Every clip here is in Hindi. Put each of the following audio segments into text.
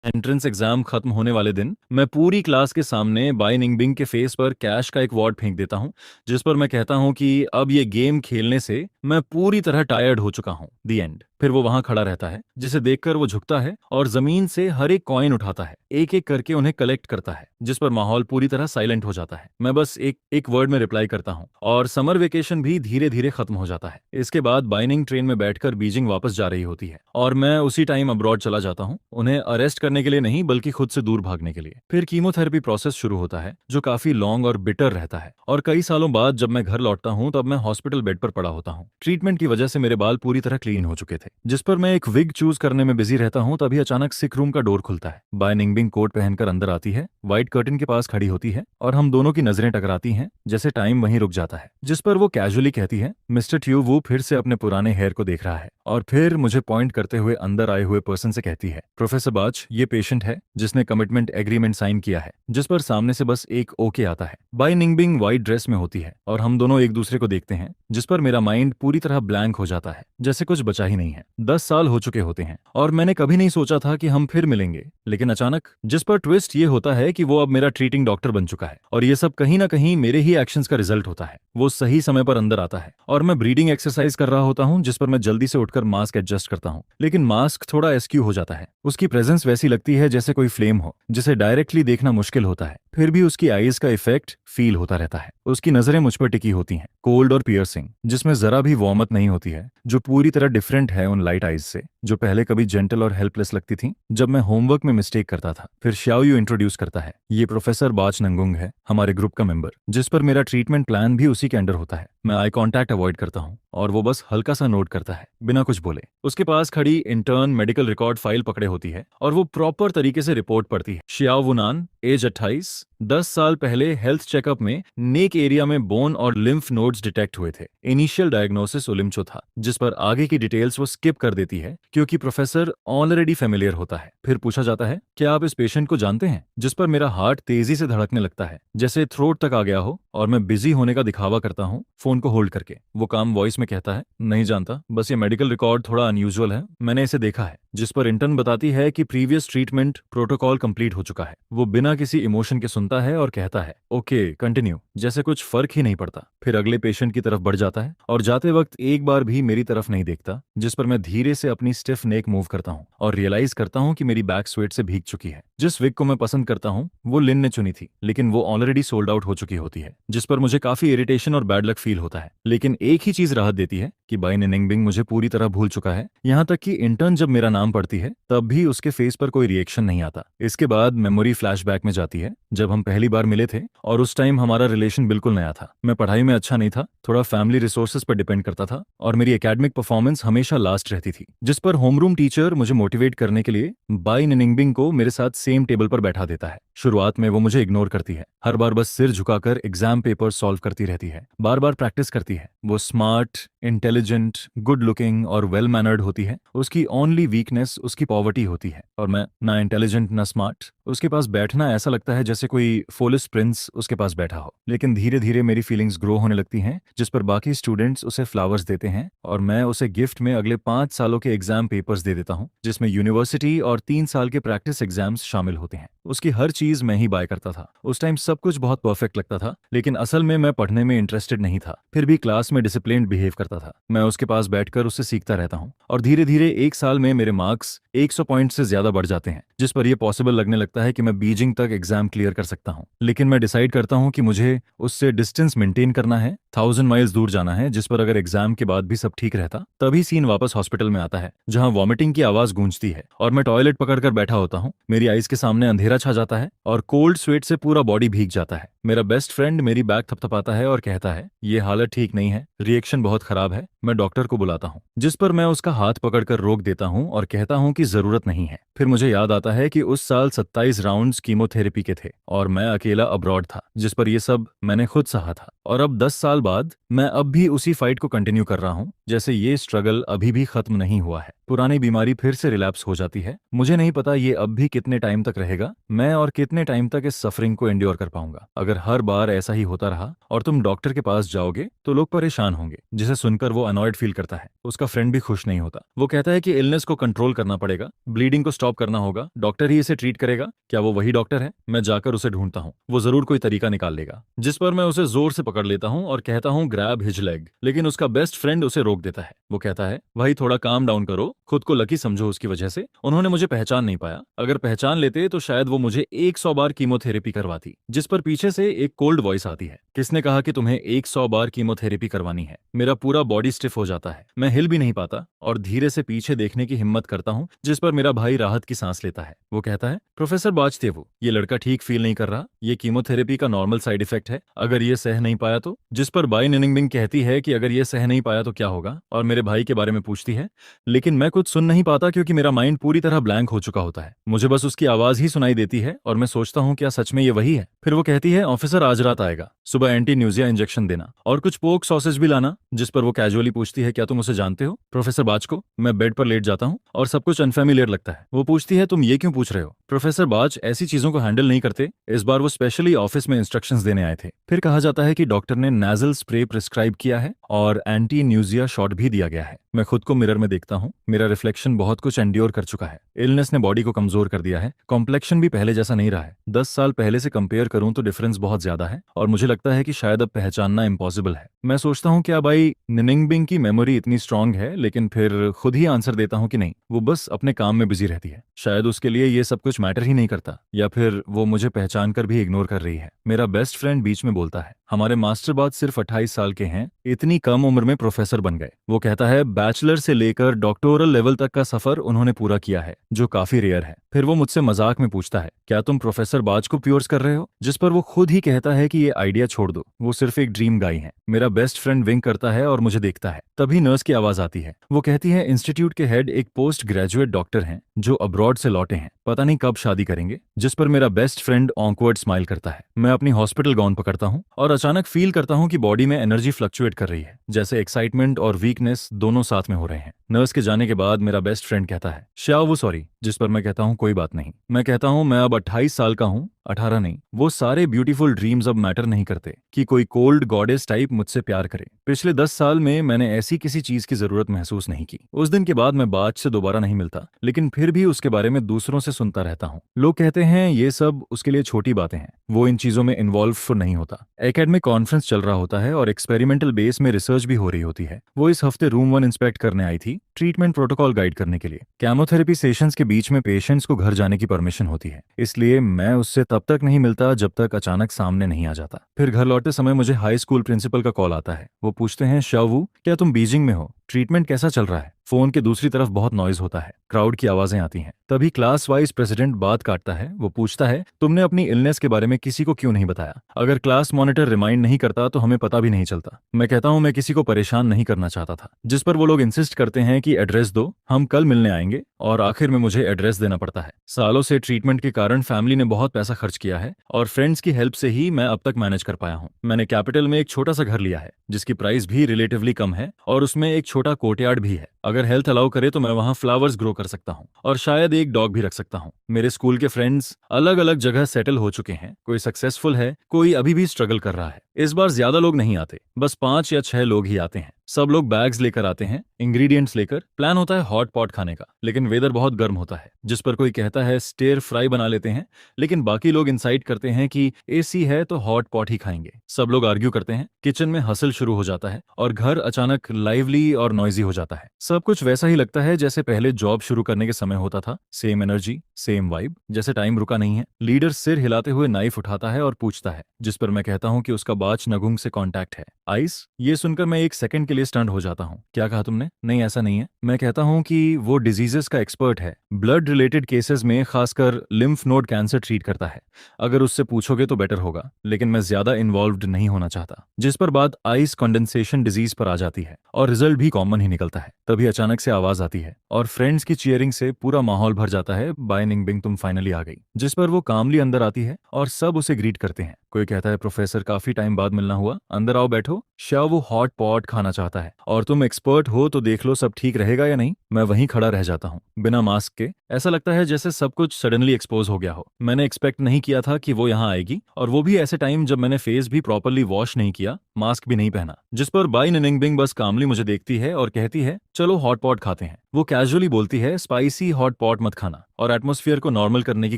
एंट्रेंस एग्जाम खत्म होने वाले दिन मैं पूरी क्लास के सामने बाई निंगबिंग के फेस पर कैश का एक वॉर्ड फेंक देता हूं, जिस पर मैं कहता हूं कि अब ये गेम खेलने से मैं पूरी तरह टायर्ड हो चुका हूं। दी एंड। फिर वो वहां खड़ा रहता है, जिसे देखकर वो झुकता है और जमीन से हर एक कॉइन उठाता है, एक एक करके उन्हें कलेक्ट करता है, जिस पर माहौल पूरी तरह साइलेंट हो जाता है। मैं बस एक एक वर्ड में रिप्लाई करता हूं और समर वेकेशन भी धीरे धीरे खत्म हो जाता है। इसके बाद बाइनिंग ट्रेन में बैठकर बीजिंग वापस जा रही होती है और मैं उसी टाइम अब्रॉड चला जाता हूं, उन्हें अरेस्ट करने के लिए नहीं बल्कि खुद से दूर भागने के लिए। फिर कीमोथेरेपी प्रोसेस शुरू होता है, जो काफी लॉन्ग और बिटर रहता है। और कई सालों बाद जब मैं घर लौटता हूं तब मैं हॉस्पिटल बेड पर पड़ा होता हूं। ट्रीटमेंट की वजह से मेरे बाल पूरी तरह क्लीन हो चुके थे, जिस पर मैं एक विग चूज करने में बिजी रहता हूं। तभी अचानक सिक रूम का डोर खुलता है। बाय निंगबिंग कोट पहनकर अंदर आती है, व्हाइट कर्टन के पास खड़ी होती है और हम दोनों की नजरें टकराती हैं, जैसे टाइम वहीं रुक जाता है। जिस पर वो कैजुअली कहती है, मिस्टर ट्यू वो फिर से अपने पुराने हेयर को देख रहा है। और फिर मुझे पॉइंट करते हुए अंदर आए हुए पर्सन से कहती है, प्रोफेसर बाच ये पेशेंट है जिसने कमिटमेंट एग्रीमेंट साइन किया है। जिस पर सामने से बस एक ओके आता है। बाय निंगबिंग व्हाइट ड्रेस में होती है और हम दोनों एक दूसरे को देखते हैं, जिस पर मेरा माइंड पूरी तरह ब्लैंक हो जाता है, जैसे कुछ बचा ही नहीं है। 10 साल हो चुके होते हैं और मैंने कभी नहीं सोचा था कि हम फिर मिलेंगे। लेकिन अचानक जिस पर ट्विस्ट ये होता है कि वो अब मेरा ट्रीटिंग डॉक्टर बन चुका है और ये सब कहीं ना कहीं मेरे ही एक्शंस का रिजल्ट होता है। वो सही समय पर अंदर आता है और मैं ब्रीडिंग एक्सरसाइज कर रहा होता हूँ, जिस पर मैं जल्दी से उठकर मास्क एडजस्ट करता हूँ। लेकिन मास्क थोड़ा एस्क्यू हो जाता है। उसकी प्रेजेंस वैसी लगती है जैसे कोई फ्लेम हो, जिसे डायरेक्टली देखना मुश्किल होता है। फिर भी उसकी आईज का इफेक्ट फील होता रहता है। उसकी नजरें मुझ पर टिकी होती हैं, कोल्ड और पियर्सिंग, जिसमें जरा भी वार्मथ नहीं होती है, जो पूरी तरह डिफरेंट है उन लाइट आईज से, जो पहले कभी जेंटल और हेल्पलेस लगती थी जब मैं होमवर्क में मिस्टेक करता था। फिर श्याओयू इंट्रोड्यूस करता है, ये प्रोफेसर बाच नंगुंग है, हमारे ग्रुप का मेंबर। जिस पर मेरा ट्रीटमेंट प्लान भी उसी के अंडर होता है। मैं आई कांटेक्ट अवॉइड करता हूँ और वो बस हल्का सा नोट करता है, बिना कुछ बोले। उसके पास खड़ी इंटर्न मेडिकल रिकॉर्ड फाइल पकड़े होती है और वो प्रॉपर तरीके से रिपोर्ट पढ़ती है। शियाओ वुनान, एज 28, 10 साल पहले हेल्थ चेकअप में नेक एरिया में बोन और लिम्फ नोड्स डिटेक्ट हुए थे। इनिशियल डायग्नोसिस ओलिम्चो था, जिस पर आगे की डिटेल्स वो स्किप कर देती है क्योंकि प्रोफेसर ऑलरेडी फेमिलियर होता है। फिर पूछा जाता है, क्या आप इस पेशेंट को जानते हैं? जिस पर मेरा हार्ट तेजी से धड़कने लगता है, जैसे थ्रोट तक आ गया हो, और मैं बिजी होने का दिखावा करता हूँ फोन को होल्ड करके। वो काम वॉइस में कहता है, नहीं जानता, बस ये मेडिकल रिकॉर्ड थोड़ा अनयूजुअल है, मैंने इसे देखा है। जिस पर इंटर्न बताती है कि प्रीवियस ट्रीटमेंट प्रोटोकॉल कंप्लीट हो चुका है। वो बिना किसी इमोशन के सुनता है और कहता है, ओके कंटिन्यू, जैसे कुछ फर्क ही नहीं पड़ता। फिर अगले पेशेंट की तरफ बढ़ जाता है और जाते वक्त एक बार भी मेरी तरफ नहीं देखता, जिस पर मैं धीरे से अपनी स्टिफ नेक मूव करता हूँ और रियलाइज करता हूँ कि मेरी बैक स्वेट से भीग चुकी है। जिस विग को मैं पसंद करता हूँ वो लिन ने चुनी थी, लेकिन वो ऑलरेडी सोल्ड आउट हो चुकी होती है, जिस पर मुझे काफी इरिटेशन और बैड लक फील होता है। लेकिन एक ही चीज राहत देती है कि बाई निंगबिंग मुझे पूरी तरह भूल चुका है। यहाँ तक कि इंटर्न जब मेरा नाम पढ़ती है तब भी उसके फेस पर कोई रिएक्शन नहीं आता। इसके बाद मेमोरी फ्लैशबैक में जाती है, जब हम पहली बार मिले थे और उस टाइम हमारा रिलेशन बिल्कुल नया था। मैं पढ़ाई में अच्छा नहीं था, थोड़ा फैमिली रिसोर्सेज पर डिपेंड करता था और मेरी एकेडमिक परफॉर्मेंस हमेशा लास्ट रहती थी। जिस पर होमरूम टीचर मुझे मोटिवेट करने के लिए बाई निंगबिंग को मेरे साथ सेम टेबल पर बैठा देता है। शुरुआत में वो मुझे इग्नोर करती है, हर बार बस सिर झुकाकर एग्जाम पेपर सॉल्व करती रहती है, बार बार प्रैक्टिस करती है। वो स्मार्ट, इंटेलिजेंट, गुड लुकिंग और वेल मैनर्ड होती है। उसकी ओनली वीकनेस उसकी पॉवर्टी होती है और मैं ना इंटेलिजेंट ना स्मार्ट। उसके पास बैठना ऐसा लगता है जैसे कोई फोलिस प्रिंस उसके पास बैठा हो। लेकिन धीरे धीरे मेरी फीलिंग्स ग्रो होने लगती हैं, जिस पर बाकी स्टूडेंट्स उसे फ्लावर्स देते हैं और मैं उसे गिफ्ट में अगले 5 सालों के एग्जाम पेपर्स दे देता हूँ, जिसमें यूनिवर्सिटी और 3 साल के प्रैक्टिस एग्जाम्स शामिल होते हैं। उसकी हर चीज मैं ही बाय करता था। उस टाइम सब कुछ बहुत परफेक्ट लगता था, लेकिन असल में मैं पढ़ने में इंटरेस्टेड नहीं था। फिर भी क्लास में डिसिप्लिन्ड बिहेव करता था। मैं उसके पास बैठकर उससे सीखता रहता हूँ और धीरे धीरे एक साल में मेरे मार्क्स 100 पॉइंट से ज्यादा बढ़ जाते हैं, जिस पर यह पॉसिबल लगने लगता है कि मैं बीजिंग तक एग्जाम क्लियर कर सकता हूँ। लेकिन मैं डिसाइड करता हूँ कि मुझे उससे डिस्टेंस मेंटेन करना है, 1000 माइल्स दूर जाना है। जिस पर अगर एग्जाम के बाद भी सब ठीक रहता तभी सीन वापस हॉस्पिटल में आता है, जहां वॉमिटिंग की आवाज गूंजती है और मैं टॉयलेट पकड़कर बैठा होता हूँ। मेरी आईज के सामने अंधेरा छा जाता है और कोल्ड स्वेट से पूरा बॉडी भीग जाता है। मेरा बेस्ट फ्रेंड मेरी बैग थपथपाता है और कहता है, ये हालत ठीक नहीं है, रिएक्शन बहुत खराब है, मैं डॉक्टर को बुलाता हूँ। जिस पर मैं उसका हाथ पकड़कर रोक देता हूँ और कहता हूँ कि जरूरत नहीं है। फिर मुझे याद आता है कि उस साल 27 राउंड्स कीमोथेरेपी के थे और मैं अकेला अब्रॉड था, जिस पर यह सब मैंने खुद सहा था। और अब 10 साल बाद मैं अब भी उसी फाइट को कंटिन्यू कर रहा हूँ, जैसे ये स्ट्रगल अभी भी खत्म नहीं हुआ है। पुरानी बीमारी फिर से रिलैप्स हो जाती है। मुझे नहीं पता ये अब भी कितने टाइम तक रहेगा, मैं और कितने टाइम तक इस सफरिंग को एंड्योर कर पाऊंगा? अगर हर बार ऐसा ही होता रहा और तुम डॉक्टर के पास जाओगे तो लोग परेशान होंगे। जिसे सुनकर वो अनॉयड फील करता है। उसका फ्रेंड भी खुश नहीं होता। वो कहता है कि इलनेस को कंट्रोल करना पड़ेगा, ब्लीडिंग को स्टॉप करना होगा, डॉक्टर ही इसे ट्रीट करेगा। क्या वो वही डॉक्टर है? मैं जाकर उसे ढूंढता हूँ, वो जरूर कोई तरीका निकाल लेगा। जिस पर मैं उसे जोर से पकड़ लेता हूँ और कहता हूँ ग्रैब हिज लेग, लेकिन उसका बेस्ट फ्रेंड उसे रोक देता है। वो कहता है भाई थोड़ा काम डाउन करो, खुद को लकी समझो, उसकी वजह से उन्होंने मुझे पहचान नहीं पाया। अगर पहचान लेते तो शायद वो मुझे 100 बार कीमोथेरेपी करवाती। जिस पर पीछे से एक कोल्ड वॉइस आती है, किसने कहा कि तुम्हें 100 बार कीमोथेरेपी करवानी है? मेरा पूरा बॉडी स्टिफ हो जाता है, मैं हिल भी नहीं पाता और धीरे से पीछे देखने की हिम्मत करता हूँ। जिस पर मेरा भाई राहत की सांस लेता है। वो कहता है प्रोफेसर बाजतेवु, ये लड़का ठीक फील नहीं कर रहा, ये कीमोथेरेपी का नॉर्मल साइड इफेक्ट है, अगर ये सह नहीं पाया तो? जिस पर बाई निनिंगबिंग कहती है कि अगर ये सह नहीं पाया तो क्या होगा, और मेरे भाई के बारे में पूछती है। लेकिन मैं कुछ सुन नहीं पाता क्योंकि मेरा माइंड पूरी तरह ब्लैंक हो चुका होता है। मुझे बस उसकी आवाज ही सुनाई देती है और मैं सोचता हूँ क्या सच में ये वही है? फिर वो कहती है ऑफिसर आज रात आएगा, सुबह एंटी न्यूजिया इंजेक्शन देना और कुछ पोक सॉसेज भी लाना। जिस पर वो कैजुअली पूछती है क्या तुम उसे जानते हो प्रोफेसर बाज को? मैं बेड पर लेट जाता हूँ और सब कुछ अनफेमिलियर लगता है। वो पूछती है तुम ये क्यों पूछ रहे हो? प्रोफेसर बाज ऐसी चीजों को हैंडल नहीं करते। इस बार वो स्पेशली ऑफिस में इंस्ट्रक्शंस देने आए थे। फिर कहा जाता है कि डॉक्टर ने नेजल स्प्रे प्रिस्क्राइब किया है और एंटी न्यूजिया शॉट भी दिया गया है। मैं खुद को मिरर में देखता हूँ, मेरा रिफ्लेक्शन बहुत कुछ एंड्योर कर चुका है। इलनेस ने बॉडी को कमजोर कर दिया है, कॉम्प्लेक्शन भी पहले जैसा नहीं रहा है। 10 साल पहले से कंपेयर करूं तो डिफरेंस बहुत ज्यादा है और मुझे लगता है कि शायद अब पहचानना इम्पॉसिबल है। मैं सोचता हूँ क्या भाई निनिंगबिंग की मेमोरी इतनी स्ट्रांग है, लेकिन फिर खुद ही आंसर देता हूँ कि नहीं, वो बस अपने काम में बिजी रहती है। शायद उसके लिए ये सब कुछ मैटर ही नहीं करता, या फिर वो मुझे पहचान कर भी इग्नोर कर रही है। मेरा बेस्ट फ्रेंड बीच में बोलता है हमारे मास्टर बाद सिर्फ 28 साल के हैं, इतनी कम उम्र में प्रोफेसर बन गए। वो कहता है बैचलर से लेकर डॉक्टोरल लेवल तक का सफर उन्होंने पूरा किया है, जो काफी रेयर है। फिर वो मुझसे मजाक में पूछता है क्या तुम प्रोफेसर बाज को प्योर्स कर रहे हो? जिस पर वो खुद ही कहता है कि ये आइडिया छोड़ दो, वो सिर्फ एक ड्रीम गाय है। मेरा बेस्ट फ्रेंड विंक करता है और मुझे देखता है। तभी नर्स की आवाज आती है। वो कहती है इंस्टीट्यूट के हेड एक पोस्ट ग्रेजुएट डॉक्टर हैं जो अब्रॉड से लौटे हैं, पता नहीं कब शादी करेंगे। जिस पर मेरा बेस्ट फ्रेंड ऑकवर्ड स्माइल करता है। मैं अपनी हॉस्पिटल गाउन पकड़ता हूँ और अचानक फील करता हूँ कि बॉडी में एनर्जी फ्लक्चुएट कर रही है, जैसे एक्साइटमेंट और वीकनेस दोनों साथ में हो रहे हैं। नर्स के जाने के बाद मेरा बेस्ट फ्रेंड कहता है श्यावु सॉरी। जिस पर मैं कहता हूँ कोई बात नहीं। मैं कहता हूँ मैं अब 28 साल का हूँ, 18 नहीं। वो सारे ब्यूटीफुल ड्रीम्स अब मैटर नहीं करते कि कोई कोल्ड गॉडेस टाइप मुझसे प्यार करे। पिछले 10 साल में मैंने ऐसी किसी चीज की जरूरत महसूस नहीं की। उस दिन के बाद मैं बाज से दोबारा नहीं मिलता, लेकिन फिर भी उसके बारे में दूसरों से सुनता रहता हूँ। लोग कहते हैं ये सब उसके लिए छोटी बातें हैं, वो इन चीजों में इन्वॉल्व नहीं होता। एकेडमिक कॉन्फ्रेंस चल रहा होता है और एक्सपेरिमेंटल बेस में रिसर्च भी हो रही होती है। वो इस हफ्ते रूम 1 इंस्पेक्ट करने आई थी, ट्रीटमेंट प्रोटोकॉल गाइड करने के लिए। केमोथेरेपी सेशंस के बीच में पेशेंट्स को घर जाने की परमिशन होती है, इसलिए मैं उससे तब तक नहीं मिलता जब तक अचानक सामने नहीं आ जाता। फिर घर लौटते समय मुझे हाई स्कूल प्रिंसिपल का कॉल आता है। वो पूछते हैं शावू क्या तुम बीजिंग में हो? ट्रीटमेंट कैसा चल रहा है? फोन के दूसरी तरफ बहुत नॉइज होता है, क्राउड की आवाजें आती हैं। तभी क्लास वाइज प्रेसिडेंट बात काटता है। वो पूछता है तुमने अपनी इलनेस के बारे में किसी को क्यों नहीं बताया? अगर क्लास मॉनिटर रिमाइंड नहीं करता तो हमें पता भी नहीं चलता। मैं कहता हूं मैं किसी को परेशान नहीं करना चाहता था। जिस पर वो लोग इंसिस्ट करते हैं कि एड्रेस दो, हम कल मिलने आएंगे, और आखिर में मुझे एड्रेस देना पड़ता है। सालों से ट्रीटमेंट के कारण फैमिली ने बहुत पैसा खर्च किया है और फ्रेंड्स की हेल्प से ही मैं अब तक मैनेज कर पाया हूँ। मैंने कैपिटल में एक छोटा सा घर लिया है जिसकी प्राइस भी रिलेटिवली कम है और उसमें एक छोटा कोर्टयार्ड भी है। अगर हेल्थ अलाउ करे तो मैं वहां फ्लावर्स ग्रो कर सकता हूँ और शायद एक डॉग भी रख सकता हूँ। मेरे स्कूल के फ्रेंड्स अलग अलग जगह सेटल हो चुके हैं, कोई सक्सेसफुल है, कोई अभी भी स्ट्रगल कर रहा है। इस बार ज्यादा लोग नहीं आते, बस 5 या 6 लोग ही आते हैं। सब लोग बैग्स लेकर आते हैं, इंग्रेडिएंट्स लेकर। प्लान होता है हॉट पॉट खाने का, लेकिन वेदर बहुत गर्म होता है। जिस पर कोई कहता है स्टेयर फ्राई बना लेते हैं, लेकिन बाकी लोग इंसाइट करते हैं कि एसी है तो हॉट पॉट ही खाएंगे। सब लोग आर्ग्यू करते हैं, किचन में हसल शुरू हो जाता है और घर अचानक लाइवली और नॉइजी हो जाता है। सब कुछ वैसा ही लगता है जैसे पहले जॉब शुरू करने के समय होता था। सेम एनर्जी, सेम वाइब, जैसे टाइम रुका नहीं है। लीडर सिर हिलाते हुए नाइफ उठाता है और पूछता है, जिस पर मैं कहता हूँ कि उसका बाच नगुंग से कॉन्टैक्ट है। आइस? ये सुनकर मैं एक सेकंड के लिए स्टंट हो जाता हूँ। क्या कहा तुमने? नहीं ऐसा नहीं है। मैं कहता हूँ कि वो डिजीजेस का एक्सपर्ट है, ब्लड रिलेटेड केसेस में खासकर लिम्फ नोड कैंसर ट्रीट करता है। अगर उससे पूछोगे तो बेटर होगा, लेकिन मैं ज्यादा इन्वॉल्व्ड नहीं होना चाहता। जिस पर बात आइस कंडेंसेशन डिजीज पर आ जाती है और रिजल्ट भी कॉमन ही निकलता है। तभी अचानक से आवाज आती है और फ्रेंड्स की चीयरिंग से पूरा माहौल भर जाता है। बाय निंगबिंग तुम फाइनली आ गई। जिस पर वो कामली अंदर आती है और सब उसे ग्रीट करते हैं। कोई कहता है प्रोफेसर काफी टाइम बाद मिलना हुआ, अंदर आओ बैठो। शाह वो हॉट पॉट खाना चाहता है और तुम एक्सपर्ट हो तो देख लो सब ठीक रहेगा या नहीं। मैं वहीं खड़ा रह जाता हूँ बिना मास्क के, ऐसा लगता है जैसे सब कुछ सडनली एक्सपोज हो गया हो। मैंने एक्सपेक्ट नहीं किया था कि वो यहाँ आएगी, और वो भी ऐसे टाइम जब मैंने फेस भी प्रॉपरली वॉश नहीं किया, मास्क भी नहीं पहना। जिस पर बाई निनिंगबिंग बस कामली मुझे देखती है और कहती है चलो हॉट पॉट खाते हैं। वो कैजुअली बोलती है स्पाइसी हॉट पॉट मत खाना, और एटमॉस्फेयर को नॉर्मल करने की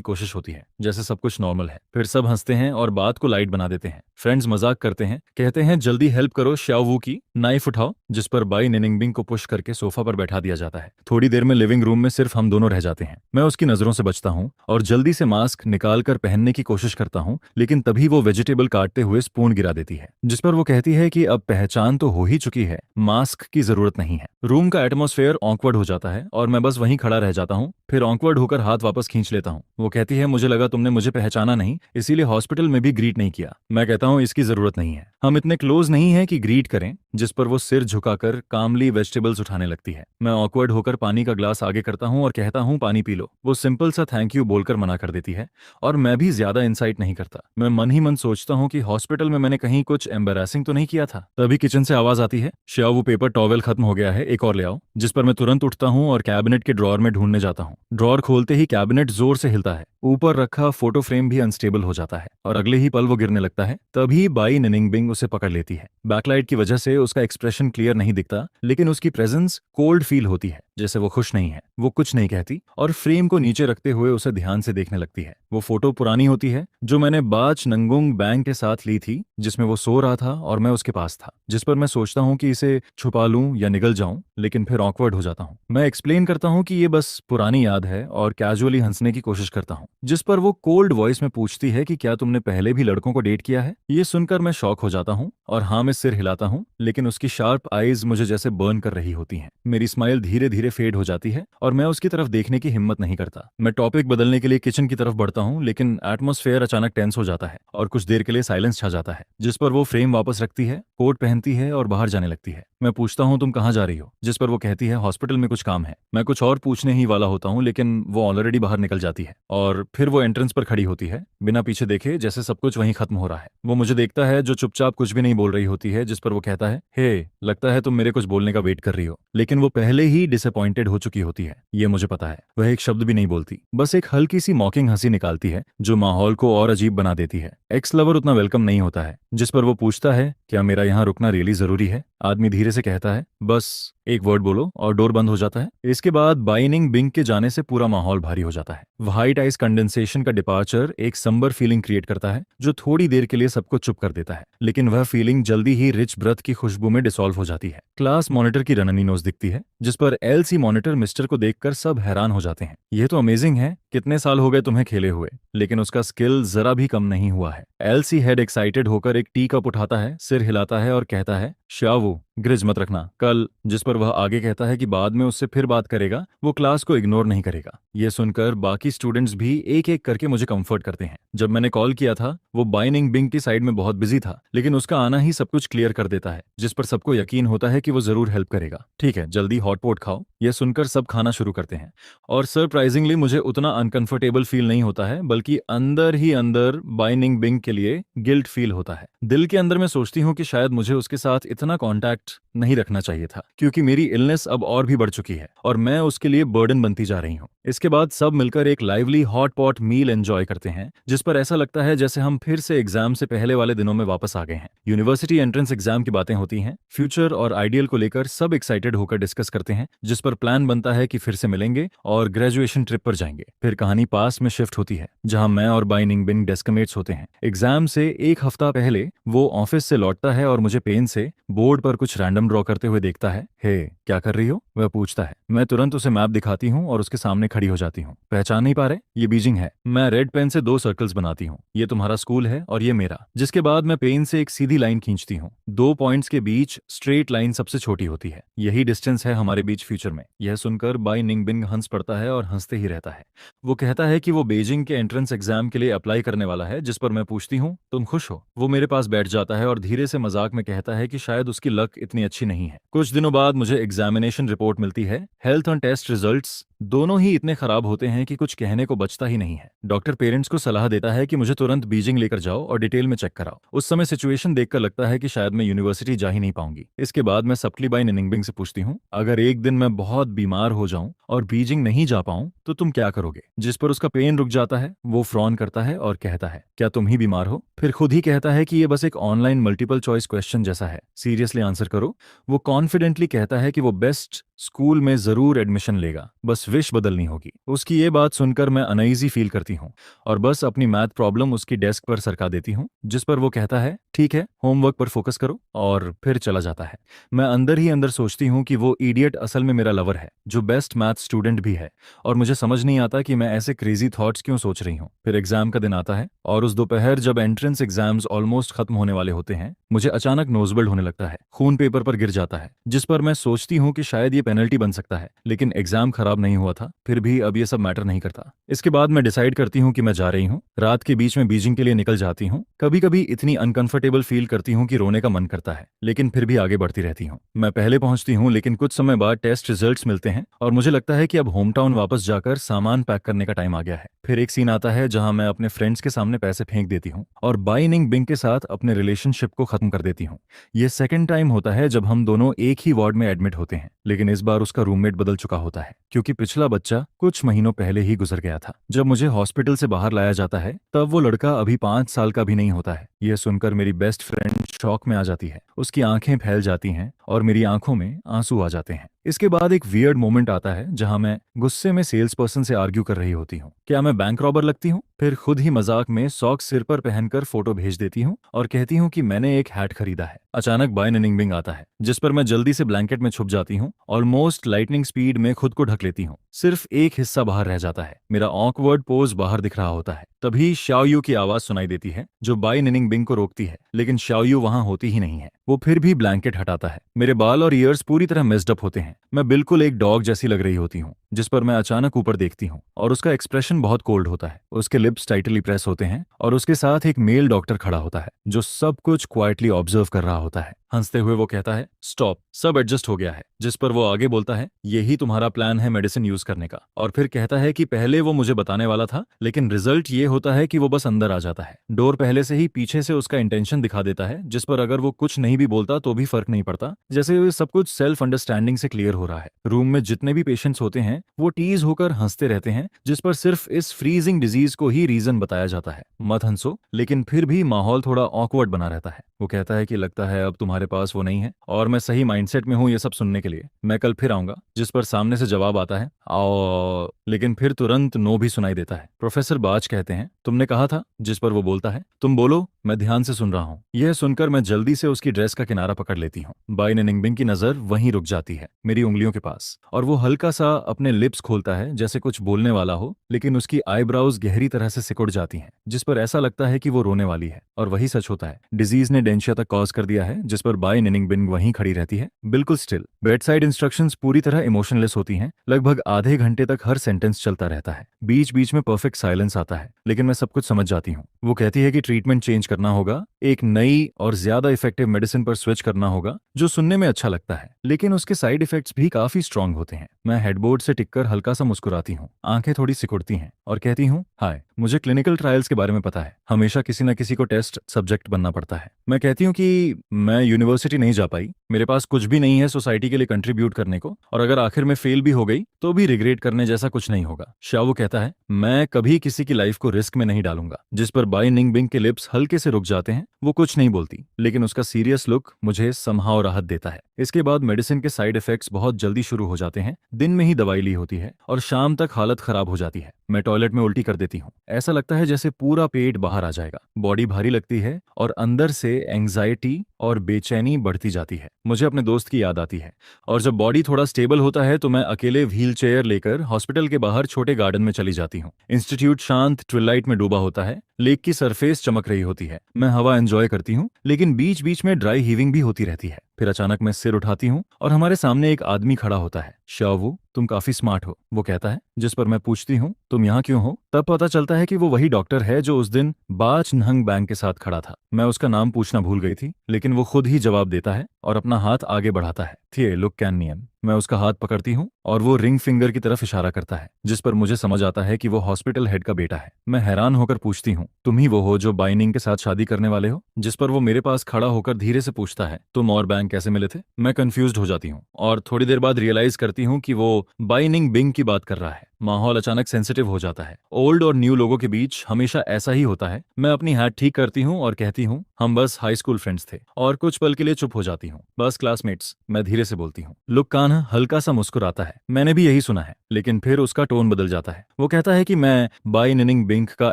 कोशिश होती है जैसे सब कुछ नॉर्मल है। फिर सब हंसते हैं और बात को लाइट बना देते हैं। फ्रेंड्स मजाक करते हैं, कहते हैं जल्दी हेल्प करो श्यावू की, नाइफ उठाओ। जिस पर बाई निनिंगबिंग को पुश करके सोफा पर बैठा दिया जाता है। थोड़ी देर में लिविंग रूम में सिर्फ हम दोनों रह जाते हैं। मैं उसकी नजरों से बचता हूँ और जल्दी से मास्क निकाल कर पहनने की कोशिश करता हूँ, लेकिन तभी वो वेजिटेबल काटते हुए स्पून गिरा देती है। जिस पर वो कहती है कि अब पहचान तो हो ही चुकी है, मास्क की जरूरत नहीं है। रूम का एटमॉस्फेयर ऑकवर्ड हो जाता है और मैं बस वहीं खड़ा रह जाता हूँ। फिर ऑकवर्ड होकर हाथ वापस खींच लेता हूँ। वो कहती है मुझे लगा तुमने मुझे पहचाना नहीं, इसीलिए हॉस्पिटल में भी ग्रीट नहीं किया। मैं कहता हूँ इसकी जरूरत नहीं है, हम इतने क्लोज नहीं है कि ग्रीट करें। जिस पर वो सिर झुकाकर कामली वेजिटेबल्स उठाने लगती है। मैं ऑकवर्ड होकर पानी का ग्लास आगे करता हूँ और कहता हूँ पानी पी लो। वो सिंपल सा थैंक यू बोलकर मना कर देती है, और मैं भी ज्यादा इंसाइट नहीं करता। मैं मन ही मन सोचता हूँ कि हॉस्पिटल में मैंने कहीं कुछ एम्बेरसिंग तो नहीं किया था। तभी किचन से आवाज आती है, श्या वो पेपर टॉवेल खत्म हो गया है, एक और ले आओ। जिस पर मैं तुरंत उठता हूँ और कैबिनेट के ड्रॉर में ढूंढने जाता हूँ। ड्रॉर खोलते ही कैबिनेट जोर से हिलता है, ऊपर रखा फोटो फ्रेम भी अनस्टेबल हो जाता है और अगले ही पल वो गिरने लगता है। तभी बाई निनिंगबिंग उसे पकड़ लेती है। बैकलाइट की वजह से उसका एक्सप्रेशन क्लियर नहीं दिखता, लेकिन उसकी प्रेजेंस कोल्ड फील होती है, जैसे वो खुश नहीं है। वो कुछ नहीं कहती और फ्रेम को नीचे रखते हुए उसे ध्यान से देखने लगती है। वो फोटो पुरानी होती है, जो मैंने बाच नंगुंग बैंग के साथ ली थी, जिसमें वो सो रहा था और मैं उसके पास था। जिस पर मैं सोचता हूँ कि इसे छुपा लूं या निगल जाऊं, लेकिन फिर ऑकवर्ड हो जाता हूँ। मैं एक्सप्लेन करता हूँ कि ये बस पुरानी याद है और कैजुअली हंसने की कोशिश करता हूँ। जिस पर वो कोल्ड वॉइस में पूछती है कि क्या तुमने पहले भी लड़कों को डेट किया है। ये सुनकर मैं शॉक हो जाता हूँ और हाँ में सिर हिलाता हूँ, लेकिन उसकी शार्प आईज मुझे जैसे बर्न कर रही होती हैं। मेरी स्माइल धीरे धीरे फेड हो जाती है और मैं उसकी तरफ देखने की हिम्मत नहीं करता। मैं टॉपिक बदलने के लिए किचन की तरफ बढ़ता हूँ, लेकिन एटमॉस्फेयर अचानक टेंस हो जाता है और कुछ देर के लिए साइलेंस छा जाता है। जिस पर वो फ्रेम वापस रखती है, कोट पहनती है और बाहर जाने लगती है। मैं पूछता हूँ तुम कहाँ जा रही हो, जिस पर वो कहती है हॉस्पिटल में कुछ काम है। मैं कुछ और पूछने ही वाला होता हूँ, लेकिन वो ऑलरेडी बाहर निकल जाती है और फिर वो एंट्रेंस पर खड़ी होती है, बिना पीछे देखे, जैसे सब कुछ वहीं खत्म हो रहा है। वो मुझे देखता है जो चुपचाप कुछ भी नहीं बोल रही होती है। जिस पर वो कहता है हे, लगता है तुम मेरे कुछ बोलने का वेट कर रही हो, लेकिन वो पहले ही डिसअपॉइंटेड हो चुकी होती है, ये मुझे पता है। वह एक शब्द भी नहीं बोलती, बस एक हल्की सी मॉकिंग हंसी निकालती है जो माहौल को और अजीब बना देती है। एक्स लवर उतना वेलकम नहीं होता है। जिस पर वो पूछता है क्या मेरा यहाँ रुकना रियली जरूरी है। आदमी धीरे से कहता है बस एक वर्ड बोलो, और डोर बंद हो जाता है। इसके बाद बाइनिंग बिंग के जाने से पूरा माहौल भारी हो जाता है। व्हाइट आइस कंडेंसेशन का डिपार्चर एक समबर फीलिंग क्रिएट करता है जो थोड़ी देर के लिए सबको चुप कर देता है, लेकिन वह फीलिंग जल्दी ही रिच ब्रथ की खुशबू में डिसॉल्व हो जाती है। क्लास मॉनिटर की रननी नोज दिखती है, जिस पर एलसी मॉनिटर मिस्टर को देखकर सब हैरान हो जाते हैं। यह तो अमेजिंग है, कितने साल हो गए तुम्हें खेले हुए, लेकिन उसका स्किल जरा भी कम नहीं हुआ है। एलसी हेड एक्साइटेड होकर एक टी कप उठाता है, सिर हिलाता है और कहता है श्यावू ग्रिज मत रखना कल। जिस पर वह आगे कहता है कि बाद में उससे फिर बात करेगा, वो क्लास को इग्नोर नहीं करेगा। ये सुनकर बाकी स्टूडेंट्स भी एक एक करके मुझे कंफर्ट करते हैं। जब मैंने कॉल किया था वो बाइनिंग बिंग की साइड में बहुत बिजी था, लेकिन उसका आना ही सब कुछ क्लियर कर देता है। जिस पर सबको यकीन होता है कि वो जरूर हेल्प करेगा। ठीक है, जल्दी हॉट पॉट खाओ। यह सुनकर सब खाना शुरू करते हैं और सरप्राइजिंगली मुझे उतना अनकंफर्टेबल फील नहीं होता है, बल्कि अंदर ही अंदर बाइनिंग बिंग के लिए गिल्ट फील होता है। दिल के अंदर मैं सोचती हूँ कि शायद मुझे उसके साथ इतना कॉन्टैक्ट नहीं रखना चाहिए था, क्योंकि मेरी इलनेस अब और भी बढ़ चुकी है और मैं उसके लिए बर्डन बनती जा रही हूँ। इसके बाद सब मिलकर एक lively hot pot meal enjoy करते हैं, जिस पर ऐसा लगता है जैसे हम फिर से एग्जाम से पहले वाले दिनों में वापस आ गए हैं। यूनिवर्सिटी एंट्रेंस एग्जाम की बातें होती हैं, फ्यूचर और आइडियल को लेकर सब एक्साइटेड होकर डिस्कस करते हैं, जिस पर प्लान बनता है कि फिर से मिलेंगे और ग्रेजुएशन ट्रिप पर जाएंगे। फिर कहानी पास में शिफ्ट होती है, जहां मैं और बाइनिंग बिंग डेस्कमेट्स होते हैं। एग्जाम से एक हफ्ता पहले वो ऑफिस से लौटता है और मुझे पेन से बोर्ड पर कुछ रैंडम ड्रॉ करते हुए देखता है। हे, क्या कर रही हो, वह पूछता है। मैं तुरंत उसे मैप दिखाती हूँ और उसके सामने खड़ी हो जाती हूँ। पहचान नहीं पा रहे, ये बीजिंग है। मैं रेड पेन से 2 सर्कल्स बनाती हूँ, ये तुम्हारा स्कूल है और ये मेरा। जिसके बाद मैं पेन से एक सीधी लाइन खींचती हूँ। 2 पॉइंट्स के बीच स्ट्रेट लाइन सबसे छोटी होती है, यही डिस्टेंस है हमारे बीच फ्यूचर में। यह सुनकर बाई निंगबिंग हंस पड़ता है और हंसते ही रहता है। वो कहता है कि वो बीजिंग के एंट्रेंस एग्जाम के लिए अप्लाई करने वाला है, जिस पर मैं पूछती हूँ तुम खुश हो। वो मेरे पास बैठ जाता है और धीरे से मजाक में कहता है कि शायद उसकी लक इतनी अच्छी नहीं है। कुछ दिनों बाद मुझे एग्जामिनेशन रिपोर्ट मिलती है। हेल्थ एंड टेस्ट रिजल्ट्स दोनों ही इतने खराब होते हैं कि कुछ कहने को बचता ही नहीं है। डॉक्टर पेरेंट्स को सलाह देता है कि मुझे तुरंत बीजिंग लेकर जाओ और डिटेल में चेक कराओ। उस समय सिचुएशन देखकर लगता है कि शायद मैं यूनिवर्सिटी जा ही नहीं पाऊंगी। इसके बाद मैं सप्ली बाई निनिंगबिंग से पूछती हूँ, अगर एक दिन मैं बहुत बीमार हो जाऊं और बीजिंग नहीं जा पाऊं तो तुम क्या करोगे? जिस पर उसका पेन रुक जाता है, वो फ्रॉन करता है और कहता है, क्या तुम ही बीमार हो? फिर खुद ही कहता है कि ये बस एक ऑनलाइन मल्टीपल चॉइस क्वेश्चन जैसा है, सीरियसली आंसर करो। वो कॉन्फिडेंटली कहता है कि वो बेस्ट स्कूल में जरूर एडमिशन लेगा, बस विश बदलनी होगी। उसकी ये बात सुनकर मैं अनईजी फील करती हूँ और बस अपनी मैथ प्रॉब्लम उसकी डेस्क पर सरका देती हूँ, जिस पर वो कहता है, ठीक है, होमवर्क पर फोकस करो, और फिर चला जाता है। मैं अंदर ही अंदर सोचती हूँ कि वो इडियट असल में मेरा लवर है, जो बेस्ट मैथ स्टूडेंट भी है, और मुझे समझ नहीं आता कि मैं ऐसे क्रेजी थॉट्स क्यों सोच रही हूँ। फिर एग्जाम का दिन आता है और उस दोपहर जब एंट्रेंस एग्जाम्स ऑलमोस्ट खत्म होने वाले होते हैं, मुझे अचानक नोजब्लड होने लगता है। खून पेपर पर गिर जाता है, जिस पर मैं सोचती हूँ कि शायद ये पेनल्टी बन सकता है, लेकिन एग्जाम खराब नहीं हुआ था। फिर भी अब ये सब मैटर नहीं करता। इसके बाद मैं डिसाइड करती हूँ कि मैं जा रही हूँ। रात के बीच में बीजिंग के लिए निकल जाती हूँ। कभी कभी इतनी अनकंफर्टेबल फील करती हूँ कि रोने का मन करता है, लेकिन फिर भी आगे बढ़ती रहती हूँ। मैं पहले पहुंचती हूँ, लेकिन कुछ समय बाद टेस्ट रिजल्ट्स मिलते हैं और मुझे लगता है कि अब होम टाउन वापस जाकर सामान पैक करने का टाइम आ गया है। फिर एक सीन आता है जहां मैं अपने फ्रेंड्स के सामने पैसे फेंक देती हूँ और बाई निंग बिंग के साथ अपने रिलेशनशिप को खत्म कर देती हूँ। ये सेकंड टाइम होता है जब हम दोनों एक ही वार्ड में एडमिट होते हैं, लेकिन इस बार उसका रूममेट बदल चुका होता है, क्योंकि पिछला बच्चा कुछ महीनों पहले ही गुजर गया था। जब मुझे हॉस्पिटल से बाहर लाया जाता है, तब वो लड़का अभी 5 साल का भी नहीं होता है। यह सुनकर मेरी बेस्ट फ्रेंड शॉक में आ जाती है। उसकी आंखें फैल जाती हैं और मेरी आंखों में आंसू आ जाते हैं। इसके बाद एक वियर्ड मोमेंट आता है जहां मैं गुस्से में सेल्स पर्सन से आर्ग्यू कर रही होती हूँ, क्या मैं बैंक रॉबर लगती हूँ? फिर खुद ही मजाक में सॉक्स सिर पर पहनकर फोटो भेज देती हूँ और कहती हूँ कि मैंने एक हैट खरीदा है। अचानक बाय निनिंगबिंग आता है, जिस पर मैं जल्दी से ब्लैंकेट में छुप जाती हूँ। ऑलमोस्ट लाइटनिंग स्पीड में खुद को ढक लेती हूँ। सिर्फ एक हिस्सा बाहर रह जाता है, मेरा ऑकवर्ड पोज बाहर दिख रहा होता है। तभी शाओयू की आवाज सुनाई देती है, जो बाय निनिंगबिंग को रोकती है, लेकिन शाओयू वहां होती ही नहीं है। वो फिर भी ब्लैंकेट हटाता है। मेरे बाल और ईयर्स पूरी तरह मेस्ड अप होते हैं। मैं बिल्कुल एक डॉग जैसी लग रही होती हूँ, जिस पर मैं अचानक ऊपर देखती हूँ और उसका एक्सप्रेशन बहुत कोल्ड होता है। उसके लिप्स टाइटली प्रेस होते हैं और उसके साथ एक मेल डॉक्टर खड़ा होता है, जो सब कुछ क्वाइटली ऑब्जर्व कर रहा होता है। हंसते हुए वो कहता है, स्टॉप, सब एडजस्ट हो गया है। जिस पर वो आगे बोलता है, यही तुम्हारा प्लान है मेडिसिन यूज करने का। और फिर कहता है कि पहले वो मुझे बताने वाला था, लेकिन रिजल्ट ये होता है कि वो बस अंदर आ जाता है। डोर पहले से ही पीछे से उसका इंटेंशन दिखा देता है, जिस पर अगर वो कुछ नहीं भी बोलता तो भी फर्क नहीं पड़ता, जैसे सब कुछ सेल्फ अंडरस्टैंडिंग से क्लियर हो रहा है। रूम में जितने भी पेशेंट्स होते हैं वो टीज होकर हंसते रहते हैं, जिस पर सिर्फ इस फ्रीजिंग डिजीज को ही रीजन बताया जाता है, मत हंसो। लेकिन फिर भी माहौल थोड़ा ऑकवर्ड बना रहता है। वो कहता है कि लगता है अब तुम्हारे पास वो नहीं है और मैं सही माइंडसेट में हूँ ये सब सुनने के लिए। मैं कल फिर आऊंगा। जिस पर सामने से जवाब आता है, आओ, लेकिन फिर तुरंत नो भी सुनाई देता है। प्रोफेसर बाज कहते हैं, तुमने कहा था। जिस पर वो बोलता है, तुम बोलो, मैं ध्यान से सुन रहा हूँ। यह सुनकर मैं जल्दी से उसकी ड्रेस का किनारा पकड़ लेती हूँ। बाय निनिंगबिंग की नजर वहीं रुक जाती है, मेरी उंगलियों के पास, और वो हल्का सा अपने लिप्स खोलता है जैसे कुछ बोलने वाला हो, लेकिन उसकी आईब्राउज गहरी तरह से सिकुड़ जाती हैं, जिस पर ऐसा लगता है कि वो रोने वाली है। और वही सच होता है। डिजीज ने डेंशिया तक कॉज कर दिया है। जिस पर बाय निनिंगबिंग वहीं खड़ी रहती है, बिल्कुल स्टिल। बेड साइड इंस्ट्रक्शंस पूरी तरह इमोशनलेस होती हैं। लगभग आधे घंटे तक हर सेंटेंस चलता रहता है। बीच बीच में परफेक्ट साइलेंस आता है, लेकिन मैं सब कुछ समझ जाती हूँ। वो कहती है कि ट्रीटमेंट चेंज करना होगा, एक नई और ज्यादा इफेक्टिव मेडिसिन पर स्विच करना होगा, जो सुनने में अच्छा लगता है, लेकिन उसके साइड इफेक्ट्स भी काफी स्ट्रांग होते हैं। मैं हेडबोर्ड से टिककर हल्का सा मुस्कुराती हूँ, आंखें थोड़ी सिकुड़ती हैं और कहती हूँ, हाय, मुझे क्लिनिकल ट्रायल्स के बारे में पता है। हमेशा किसी न किसी को टेस्ट सब्जेक्ट बनना पड़ता है। मैं कहती हूँ कि मैं यूनिवर्सिटी नहीं जा पाई, मेरे पास कुछ भी नहीं है सोसाइटी के लिए कंट्रीब्यूट करने को, और अगर आखिर में फेल भी हो गई तो भी रिग्रेट करने जैसा कुछ नहीं होगा। शाओ कहता है, मैं कभी किसी की लाइफ को रिस्क में नहीं डालूंगा। जिस पर बाय निंगबिंग के लिप्स हल्के से रुक जाते हैं। वो कुछ नहीं बोलती, लेकिन उसका सीरियस लुक मुझे समहाउ राहत देता है। इसके बाद मेडिसिन के साइड इफेक्ट्स बहुत जल्दी शुरू हो जाते हैं। दिन में ही दवाई ली होती है और शाम तक हालत खराब हो जाती है। मैं टॉयलेट में उल्टी कर देती हूँ। ऐसा लगता है जैसे पूरा पेट बाहर आ जाएगा। बॉडी भारी लगती है और अंदर से एंग्जाइटी और बेचैनी बढ़ती जाती है। मुझे अपने दोस्त की याद आती है, और जब बॉडी थोड़ा स्टेबल होता है तो मैं अकेले व्हील चेयर लेकर हॉस्पिटल के बाहर छोटे गार्डन में चली जाती हूँ। इंस्टीट्यूट शांत ट्विलाइट में डूबा होता है। लेक की सरफेस चमक रही होती है। मैं हवा एंजॉय करती हूँ, लेकिन बीच बीच में ड्राई हीविंग भी होती रहती है। फिर अचानक मैं सिर उठाती हूँ और हमारे सामने एक आदमी खड़ा होता है। शाओ, तुम काफी स्मार्ट हो, वो कहता है। जिस पर मैं पूछती हूँ, तुम यहाँ क्यों हो? तब पता चलता है कि वो वही डॉक्टर है जो उस दिन बाच नहंग बैंक के साथ खड़ा था। मैं उसका नाम पूछना भूल गई थी, लेकिन वो खुद ही जवाब देता है और अपना हाथ आगे बढ़ाता है। थिए लुक कैन नियन। मैं उसका हाथ पकड़ती हूँ और वो रिंग फिंगर की तरफ इशारा करता है, जिस पर मुझे समझ आता है कि वो हॉस्पिटल हेड का बेटा है। मैं हैरान होकर पूछती हूँ, तुम ही वो हो जो बाइनिंग के साथ शादी करने वाले हो? जिस पर वो मेरे पास खड़ा होकर धीरे से पूछता है, तुम और बैंक कैसे मिले थे? मैं कंफ्यूज्ड हो जाती हूँ और थोड़ी देर बाद रियलाइज करती हूँ कि वो बाइनिंग बिंग की बात कर रहा है। माहौल अचानक सेंसिटिव हो जाता है। ओल्ड और न्यू लोगों के बीच हमेशा ऐसा ही होता है। मैं अपनी हैट ठीक करती हूँ और कहती हूँ, हम बस हाई स्कूल फ्रेंड्स थे। और कुछ पल के लिए चुप हो जाती हूँ। बस क्लासमेट्स, मैं धीरे से बोलती हूँ। लुक कान्हा हल्का सा मुस्कुराता है। मैंने भी यही सुना है। लेकिन फिर उसका टोन बदल जाता है। वो कहता है कि मैं बाई निनिंग बिंक का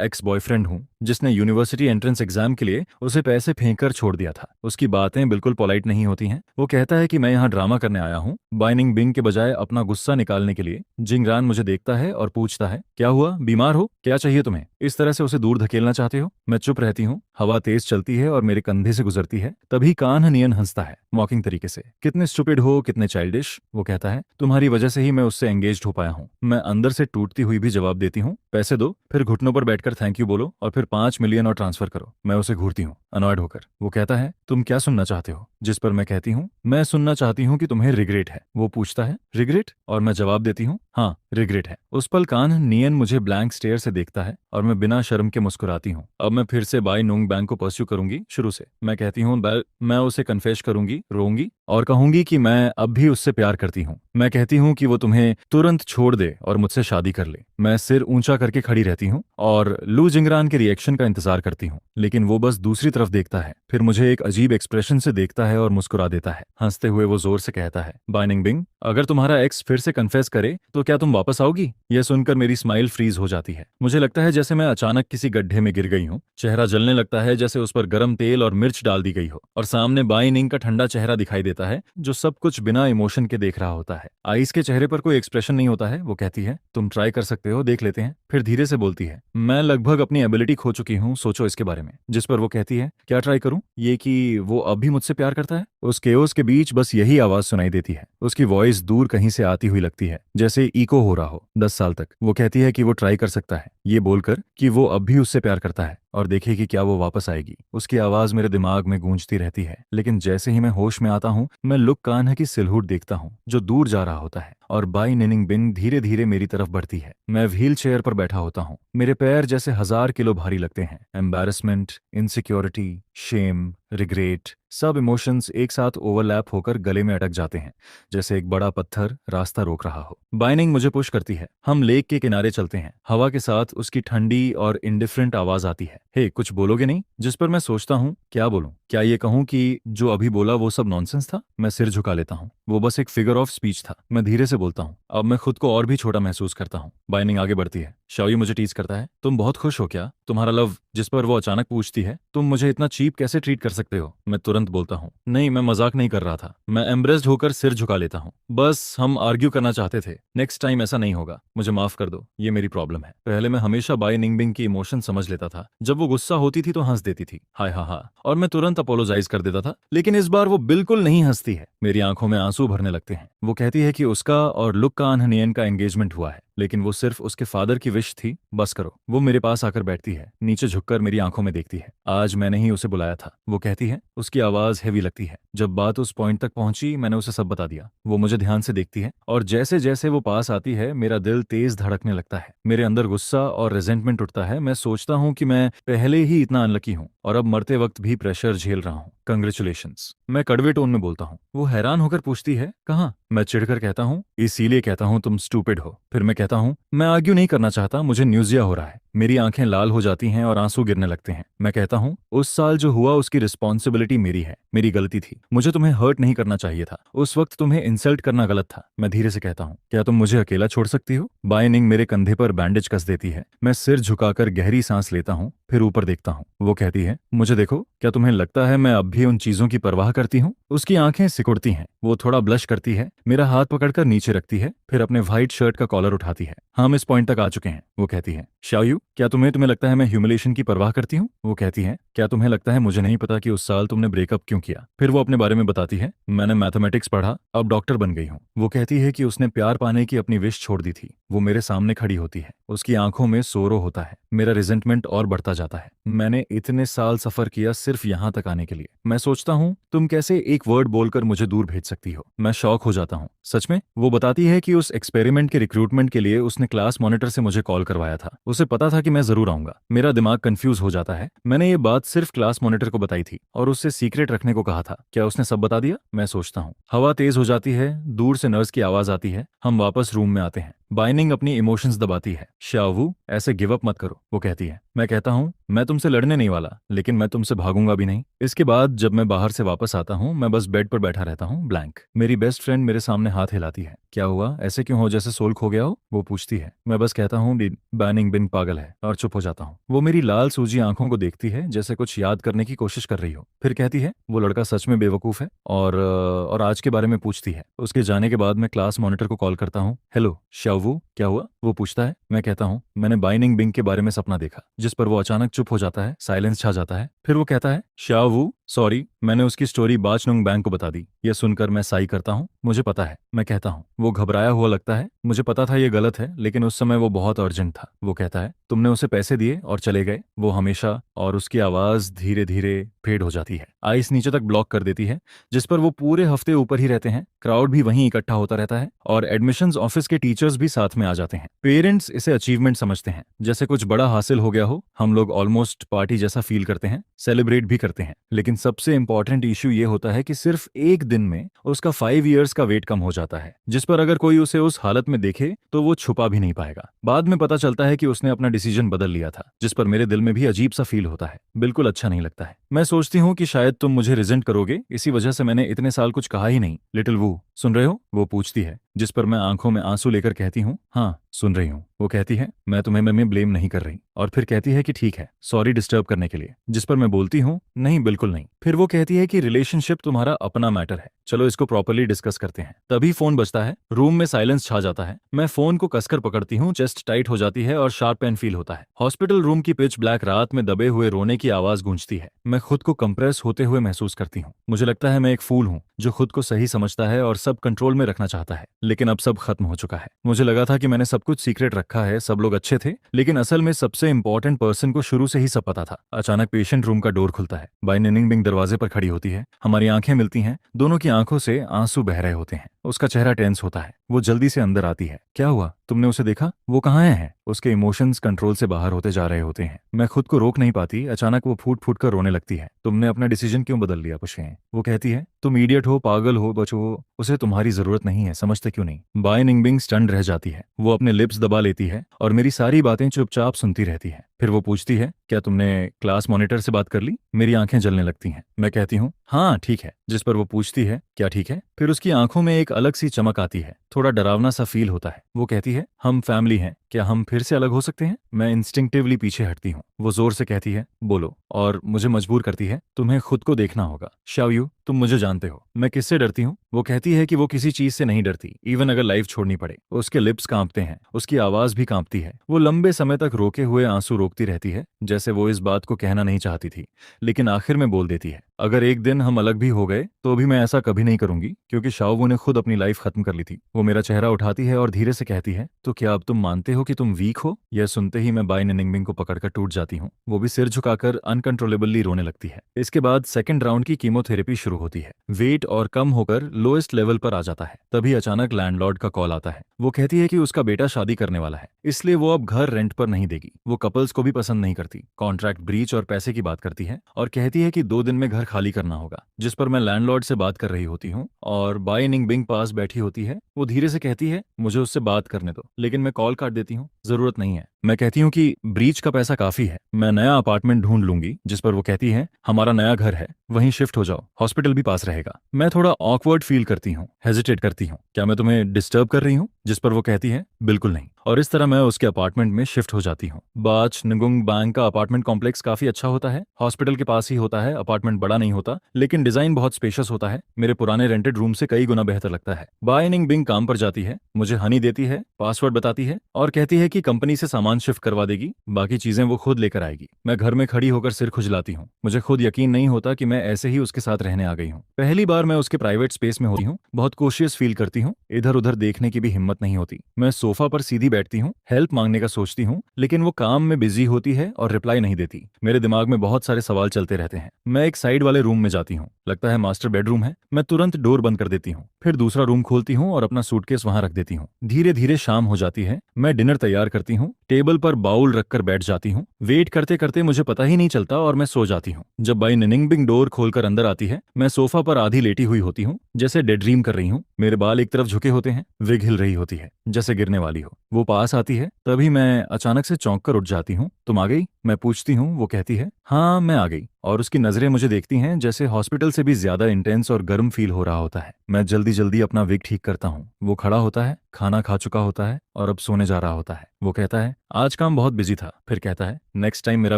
एक्स बॉयफ्रेंड हूँ, जिसने यूनिवर्सिटी एंट्रेंस एग्जाम के लिए उसे पैसे फेंक कर छोड़ दिया था। उसकी बातें बिल्कुल पोलाइट नहीं होती हैं। वो कहता है कि मैं यहाँ ड्रामा करने आया हूँ, बाइनिंग बिंग के बजाय अपना गुस्सा निकालने के लिए। जिंगरान मुझे देखता है और पूछता है, क्या हुआ, बीमार हो, क्या चाहिए तुम्हें? इस तरह से उसे दूर धकेलना चाहते हो? मैं चुप रहती हूँ। हवा तेज चलती है और मेरे कंधे से गुजरती है। तभी कान्हा नियन हंसता है, मॉकिंग तरीके से। कितने स्टूपिड हो, कितने चाइल्डिश। वो कहता है, तुम्हारी वजह से ही मैं उससे एंगेज्ड हो पाया हूँ। मैं अंदर से टूटती हुई भी जवाब देती हूँ, पैसे दो, फिर घुटनों पर बैठकर थैंक यू बोलो और फिर 5 मिलियन और ट्रांसफर करो। मैं उसे घूरती हूँ, अनॉयड होकर। वो कहता है, तुम क्या सुनना चाहते हो? जिस पर मैं कहती हूँ, मैं सुनना चाहती हूँ कि तुम्हें रिग्रेट है। वो पूछता है, रिग्रेट? और मैं जवाब देती हूँ, हाँ रिग्रेट है। उस पल कान्हा नियन मुझे ब्लैंक स्टेयर से देखता है और मैं बिना शर्म के मुस्कुराती हूँ। अब मैं फिर से बाई नोंग बैंक को परस्यू करूंगी शुरू से। मैं कहती हूँ, मैं उसे कन्फेस करूंगी, रोऊंगी और कहूंगी कि मैं अब भी उससे प्यार करती हूँ। मैं कहती हूँ कि वो तुम्हें तुरंत छोड़ दे और मुझसे शादी कर ले। मैं सिर ऊंचा करके खड़ी रहती हूँ और लू जिंगरान के रिएक्शन का इंतजार करती हूँ, लेकिन वो बस दूसरी तरफ देखता है। फिर मुझे एक अजीब एक्सप्रेशन से देखता है और मुस्कुरा देता है। हंसते हुए वो जोर से कहता है, बाइनिंग बिंग, अगर तुम्हारा एक्स फिर से कन्फेस करे तो क्या तुम वापस आओगी? यह सुनकर मेरी स्माइल फ्रीज हो जाती है। मुझे लगता है जैसे मैं अचानक किसी गड्ढे में गिर गई हूँ। चेहरा जलने लगता है जैसे उस पर गर्म तेल और मिर्च डाल दी गई हो, और सामने बाइनिंग का ठंडा चेहरा दिखाई देता है जो सब कुछ बिना इमोशन के देख रहा होता है। आइस के चेहरे पर कोई एक्सप्रेशन नहीं होता है। वो कहती है, तुम ट्राई कर सकते हो, देख लेते हैं। फिर धीरे से बोलती है, मैं लगभग अपनी एबिलिटी खो चुकी हूँ, सोचो इसके बारे में। जिस पर वो कहती है, क्या ट्राई करूं? ये कि वो अब भी मुझसे प्यार करता है। उस केओस के बीच बस यही आवाज सुनाई देती है। उसकी वॉइस दूर कहीं से आती हुई लगती है, जैसे इको हो रहा हो 10 साल तक। वो कहती है कि वो ट्राई कर सकता है, ये बोलकर कि वो अब भी उससे प्यार करता है और देखे कि क्या वो वापस आएगी। उसकी आवाज मेरे दिमाग में गूंजती रहती है, लेकिन जैसे ही मैं होश में आता हूँ, मैं लुक कान्हा की सिलहूट देखता हूँ जो दूर जा रहा होता है, और बाई निनिंग बिंग धीरे धीरे मेरी तरफ बढ़ती है। मैं व्हील चेयर पर बैठा होता हूँ। मेरे पैर जैसे 1000 किलो भारी लगते हैं। एम्बैरेसमेंट, इनसिक्योरिटी, शेम, रिग्रेट, सब इमोशंस एक साथ ओवरलैप होकर गले में अटक जाते हैं, जैसे एक बड़ा पत्थर रास्ता रोक रहा हो। बाइनिंग मुझे पुश करती है। हम लेक के किनारे चलते हैं। हवा के साथ उसकी ठंडी और इंडिफरेंट आवाज आती है, हे कुछ बोलोगे नहीं? जिस पर मैं सोचता हूँ, क्या बोलूं? क्या ये कहूं कि जो अभी बोला वो सब नॉनसेंस था? मैं सिर झुका लेता हूँ। वो बस एक फिगर ऑफ स्पीच था। मैं धीरे से बोलता हूँ, अब मैं खुद को और भी छोटा महसूस करता हूँ। बाइनिंग आगे बढ़ती है। शाओयू मुझे टीज करता है, तुम बहुत खुश हो क्या? तुम्हारा लव। जिस पर वो अचानक पूछती है, तुम मुझे इतना चीप कैसे ट्रीट कर सकते हो? मैं तुरंत बोलता हूँ, नहीं मैं मजाक नहीं कर रहा था। मैं एम्ब्रेस्ड होकर सिर झुका लेता हूँ। बस हम आर्ग्यू करना चाहते थे। नेक्स्ट टाइम ऐसा नहीं होगा। मुझे माफ कर दो, ये मेरी प्रॉब्लम है। पहले मैं हमेशा बाई निंगबिंग की इमोशन समझ लेता था। जब वो गुस्सा होती थी तो हंस देती थी, हाय हा हा, और मैं तुरंत अपोलोजाइज कर देता था। लेकिन इस बार वो बिल्कुल नहीं हंसती है। मेरी आंखों में आंसू भरने लगते हैं। वो कहती है कि उसका और लुक कान्हा नियन का एंगेजमेंट हुआ है, लेकिन वो सिर्फ उसके फादर की विश थी। बस करो। वो मेरे पास आकर बैठती है, नीचे झुककर मेरी आंखों में देखती है। आज मैंने ही उसे बुलाया था, वो कहती है। उसकी आवाज हेवी लगती है। जब बात उस पॉइंट तक पहुंची, मैंने उसे सब बता दिया। वो मुझे ध्यान से देखती है, और जैसे जैसे वो पास आती है, मेरा दिल तेज धड़कने लगता है। मेरे अंदर गुस्सा और रिजेंटमेंट उठता है। मैं सोचता हूँ कि मैं पहले ही इतना अनलकी हूँ और अब मरते वक्त भी प्रेशर झेल रहा हूँ। कंग्रेचुलेशंस, मैं कड़वे टोन में बोलता हूँ। वो हैरान होकर पूछती है, कहाँ? मैं चिढ़कर कहता हूँ, इसीलिए कहता हूँ तुम स्टूपिड हो। फिर मैं कहता हूँ, मैं आर्ग्यू नहीं करना चाहता, मुझे न्यूजिया हो रहा है। मेरी आंखें लाल हो जाती हैं और आंसू गिरने लगते हैं। मैं कहता हूँ, उस साल जो हुआ उसकी रिस्पॉन्सिबिलिटी मेरी है, मेरी गलती थी। मुझे तुम्हें हर्ट नहीं करना चाहिए था। उस वक्त तुम्हें इंसल्ट करना गलत था। मैं धीरे से कहता हूँ, क्या तुम मुझे अकेला छोड़ सकती हो? बाइनिंग मेरे कंधे पर बैंडेज कस देती है। मैं सिर झुकाकर गहरी सांस लेता हूँ, फिर ऊपर देखता हूँ। वो कहती है, मुझे देखो, क्या तुम्हें लगता है मैं अब भी उन चीजों की परवाह करती हूँ? उसकी आंखें सिकुड़ती हैं। वो थोड़ा ब्लश करती है, मेरा हाथ पकड़कर नीचे रखती है, फिर अपने व्हाइट शर्ट का कॉलर उठाती है। हम इस पॉइंट तक आ चुके हैं। वो कहती है, शाओयू, क्या तुम्हें लगता है मैं ह्यूमिलेशन की परवाह करती हूँ? वो कहती है, क्या तुम्हें लगता है मुझे नहीं पता कि उस साल तुमने ब्रेकअप क्यों किया? फिर वो अपने बारे में बताती है, मैंने मैथमेटिक्स पढ़ा, अब डॉक्टर बन गई हूँ। वो कहती है कि उसने प्यार पाने की अपनी विश छोड़ दी थी। वो मेरे सामने खड़ी होती है, उसकी आंखों में सोरो होता है। मेरा रिजेंटमेंट और बढ़ता जाता है। मैंने इतने साल सफर किया सिर्फ यहाँ तक आने के लिए। मैं सोचता हूँ तुम कैसे एक वर्ड बोलकर मुझे दूर भेज सकती हो। मैं शॉक हो जाता हूँ। सच में? वो बताती है कि उस एक्सपेरिमेंट के रिक्रूटमेंट के लिए उसने क्लास मॉनिटर से मुझे कॉल करवाया था। उसे पता था कि मैं जरूर आऊंगा। मेरा दिमाग कंफ्यूज हो जाता है। मैंने ये बात सिर्फ क्लास मॉनिटर को बताई थी और उससे सीक्रेट रखने को कहा था। क्या उसने सब बता दिया? मैं सोचता हूँ। हवा तेज हो जाती है, दूर से नर्स की आवाज आती है। हम वापस रूम में आते हैं। बाइनिंग अपनी इमोशंस दबाती है। शावू, ऐसे गिव अप मत करो, वो कहती है। मैं कहता हूँ मैं तुमसे लड़ने नहीं वाला, लेकिन मैं तुमसे भागूंगा भी नहीं। इसके बाद जब मैं बाहर से वापस आता हूँ, मैं बस बेड पर बैठा रहता हूँ, ब्लैंक। मेरी बेस्ट फ्रेंड मेरे सामने हाथ हिलाती है। क्या हुआ? ऐसे क्यों हो जैसे सोल खो गया हो? वो पूछती है। मैं बस कहता हूँ बाइनिंग बिन पागल है, और चुप हो जाता हूँ। वो मेरी लाल सूजी आंखों को देखती है जैसे कुछ याद करने की कोशिश कर रही हो। फिर कहती है वो लड़का सच में बेवकूफ है, और आज के बारे में पूछती है। उसके जाने के बाद मैं क्लास मॉनिटर को कॉल करता हूँ। हेलो शावू, क्या हुआ? वो पूछता है। मैं कहता हूँ मैंने बाइनिंग बिंग के बारे में सपना देखा, जिस पर वो अचानक चुप हो जाता है। साइलेंस छा जाता है। फिर वो कहता है शावू सॉरी, मैंने उसकी स्टोरी बाचनुंग बैंक को बता दी। ये सुनकर मैं साई करता हूँ। मुझे पता है। मैं कहता हूँ वो घबराया हुआ लगता है। मुझे पता था ये गलत है, लेकिन उस समय वो बहुत अर्जेंट था। वो कहता है तुमने उसे पैसे दिए और चले गए। वो हमेशा, और उसकी आवाज धीरे धीरे फेड हो जाती है। आइस नीचे तक ब्लॉक कर देती है, जिस पर वो पूरे हफ्ते ऊपर ही रहते हैं। क्राउड भी वहीं इकट्ठा होता रहता है और एडमिशंस ऑफिस के टीचर्स भी साथ में आ जाते हैं। पेरेंट्स इसे अचीवमेंट समझते हैं, जैसे कुछ बड़ा हासिल हो गया हो। हम लोग ऑलमोस्ट पार्टी जैसा फील करते हैं, सेलिब्रेट भी करते हैं। लेकिन सबसे इंपॉर्टेंट इशू ये होता है कि सिर्फ एक दिन में उसका 5 इयर्स का वेट कम हो जाता है, जिस पर अगर कोई उसे उस हालत में देखे तो वो छुपा भी नहीं पाएगा। बाद में पता चलता है कि उसने अपना डिसीजन बदल लिया था, जिस पर मेरे दिल में भी अजीब सा फील होता है। बिल्कुल अच्छा नहीं लगता है। मैं सोचती हूँ कि शायद तुम मुझे रिजेंट करोगे, इसी वजह से मैंने इतने साल कुछ कहा ही नहीं। लिटिल वू, सुन रहे हो? वो पूछती है, जिस पर मैं आंखों में आंसू लेकर कहती हूँ हाँ सुन रही हूँ। वो कहती है मैं तुम्हें में ब्लेम नहीं कर रही, और फिर कहती है कि ठीक है, सॉरी डिस्टर्ब करने के लिए। जिस पर मैं बोलती हूँ नहीं, बिल्कुल नहीं। फिर वो कहती है कि रिलेशनशिप तुम्हारा अपना मैटर है, चलो इसको प्रॉपर्ली डिस्कस करते हैं। तभी फोन बजता है। रूम में साइलेंस छा जाता है। मैं फोन को कसकर पकड़ती हूँ, चेस्ट टाइट हो जाती है और शार्प पेन फील होता है। हॉस्पिटल रूम की पिच ब्लैक रात में दबे हुए रोने की आवाज गूंजती है। मैं खुद को कंप्रेस होते हुए महसूस करती हूँ। मुझे लगता है मैं एक फूल हूँ जो खुद को सही समझता है और सब कंट्रोल में रखना चाहता है, लेकिन अब सब खत्म हो चुका है। मुझे लगा था कि मैंने सब कुछ सीक्रेट रखा है, सब लोग अच्छे थे, लेकिन असल में सबसे इंपॉर्टेंट पर्सन को शुरू से ही सब पता था। अचानक पेशेंट रूम का डोर खुलता है। बाई निनिंग बिंग दरवाजे पर खड़ी होती है। हमारी आंखें मिलती हैं। दोनों की आंखों से आंसू बह रहे होते हैं। उसका चेहरा टेंस होता है। वो जल्दी से अंदर आती है। क्या हुआ? तुमने उसे देखा? वो कहाँ है? उसके इमोशंस कंट्रोल से बाहर होते जा रहे होते हैं। मैं खुद को रोक नहीं पाती। अचानक वो फूट फूट कर रोने लगती है। तुमने अपना डिसीजन क्यों बदल लिया पुष्पे? वो कहती है तुम इडियट हो, पागल हो, बचो, उसे तुम्हारी जरूरत नहीं है, समझते क्यों नहीं? बाय निंगबिंग स्टंड रह जाती है। वो अपने लिप्स दबा लेती है और मेरी सारी बातें चुपचाप सुनती रहती है। फिर वो पूछती है क्या तुमने क्लास मॉनिटर से बात कर ली? मेरी आंखें जलने लगती हैं। मैं कहती हूँ हाँ ठीक है। जिस पर वो पूछती है क्या ठीक है? फिर उसकी आंखों में एक अलग सी चमक आती है। थोड़ा डरावना सा फील होता है। वो कहती है हम फैमिली हैं, क्या हम फिर से अलग हो सकते हैं? मैं इंस्टिंक्टिवली पीछे हटती हूँ। वो जोर से कहती है बोलो, और मुझे मजबूर करती है तुम्हें खुद को देखना होगा। शाओयू, तुम मुझे जानते हो। मैं किससे डरती हूँ? वो कहती है कि वो किसी चीज से नहीं डरती, इवन अगर लाइफ छोड़नी पड़े। उसके लिप्स कांपते हैं, उसकी आवाज भी कांपती है। वो लंबे समय तक रोके हुए आंसू रोकती रहती है, जैसे वो इस बात को कहना नहीं चाहती थी, लेकिन आखिर में बोल देती है अगर एक दिन हम अलग भी हो गए तो भी मैं ऐसा कभी नहीं करूंगी, क्योंकि शाओवू ने खुद अपनी लाइफ खत्म कर ली थी। वो मेरा चेहरा उठाती है और धीरे से कहती है तो क्या अब तुम मानते हो कि तुम वीक हो? यह सुनते ही मैं बाय निनिंगबिंग को पकड़कर टूट जाती हूँ। वो भी सिर झुकाकर अनकंट्रोलेबली रोने लगती है। इसके बाद सेकंड राउंड की कीमोथेरेपी शुरू होती है। वेट और कम होकर लोएस्ट लेवल पर आ जाता है। तभी अचानक लैंडलॉर्ड का कॉल आता है। वो कहती है कि उसका बेटा शादी करने वाला है, इसलिए वो अब घर रेंट पर नहीं देगी। वो कपल्स को भी पसंद नहीं करती। कॉन्ट्रैक्ट ब्रीच और पैसे की बात करती है और कहती है कि 2 दिन में घर खाली करना होगा। जिस पर मैं लैंडलॉर्ड से बात कर रही होती हूँ और बाय निंगबिंग पास बैठी होती है। वो धीरे से कहती है मुझे उससे बात करने दो, लेकिन मैं कॉल काट देती हूँ, जरूरत नहीं है। मैं कहती हूँ कि ब्रीच का पैसा काफी है, मैं नया अपार्टमेंट ढूंढ लूंगी। जिस पर वो कहती है हमारा नया घर है, वहीं शिफ्ट हो जाओ, हॉस्पिटल भी पास रहेगा। मैं थोड़ा ऑकवर्ड फील करती हूँ, हेजिटेट करती हूँ, क्या मैं तुम्हें डिस्टर्ब कर रही हूँ? जिस पर वो कहती है बिल्कुल नहीं, और इस तरह मैं उसके अपार्टमेंट में शिफ्ट हो जाती हूँ। बाच निगुंग बैंक का अपार्टमेंट कॉम्प्लेक्स काफी अच्छा होता है, हॉस्पिटल के पास ही होता है। अपार्टमेंट बड़ा नहीं होता, लेकिन डिजाइन बहुत स्पेशियस होता है। मेरे पुराने रेंटेड रूम से कई गुना बेहतर लगता है। बाय निंगबिंग काम पर जाती है, मुझे हनी देती है, पासवर्ड बताती है और कहती है कि कंपनी से सामान शिफ्ट करवा देगी, बाकी चीजें वो खुद लेकर आएगी। मैं घर में खड़ी होकर सिर खुजलाती हूँ। मुझे खुद यकीन नहीं होता कि मैं ऐसे ही उसके साथ रहने आ गई हूँ। पहली बार मैं उसके प्राइवेट स्पेस में होती हूँ। बहुत कॉशियस फील करती हूँ, इधर उधर देखने की भी हिम्मत नहीं होती। मैं सोफा पर सीधी बैठती हूँ, हेल्प मांगने का सोचती हूँ, लेकिन वो काम में बिजी होती है और रिप्लाई नहीं देती। मेरे दिमाग में बहुत सारे सवाल चलते रहते हैं। मैं एक साइड वाले रूम में जाती हूँ, लगता है मास्टर बेडरूम है। मैं तुरंत डोर बंद कर देती हूँ, फिर दूसरा रूम खोलती हूँ और अपना सूटकेस वहां रख देती हूँ। धीरे धीरे शाम हो जाती है। मैं डिनर तैयार करती हूँ, टेबल पर बाउल रखकर बैठ जाती हूँ। वेट करते करते मुझे पता ही नहीं चलता और मैं सो जाती हूँ। जब बाई निनिंगबिंग डोर खोलकर अंदर आती है, मैं सोफा पर आधी लेटी हुई होती हूँ, जैसे डे ड्रीम कर रही हूँ। मेरे बाल एक तरफ झुके होते हैं, विग हिल रही होती है जैसे गिरने वाली हो। वो पास आती है, तभी मैं अचानक से चौंक कर उठ जाती हूँ। तुम आ गई? मैं पूछती हूँ। वो कहती है, हाँ मैं आ गई। और उसकी नजरें मुझे देखती हैं जैसे हॉस्पिटल से भी ज्यादा इंटेंस और गर्म फील हो रहा होता है। मैं जल्दी जल्दी अपना विग ठीक करता हूँ। वो खड़ा होता है, खाना खा चुका होता है और अब सोने जा रहा होता है। वो कहता है, आज काम बहुत बिजी था। फिर कहता है, नेक्स्ट टाइम मेरा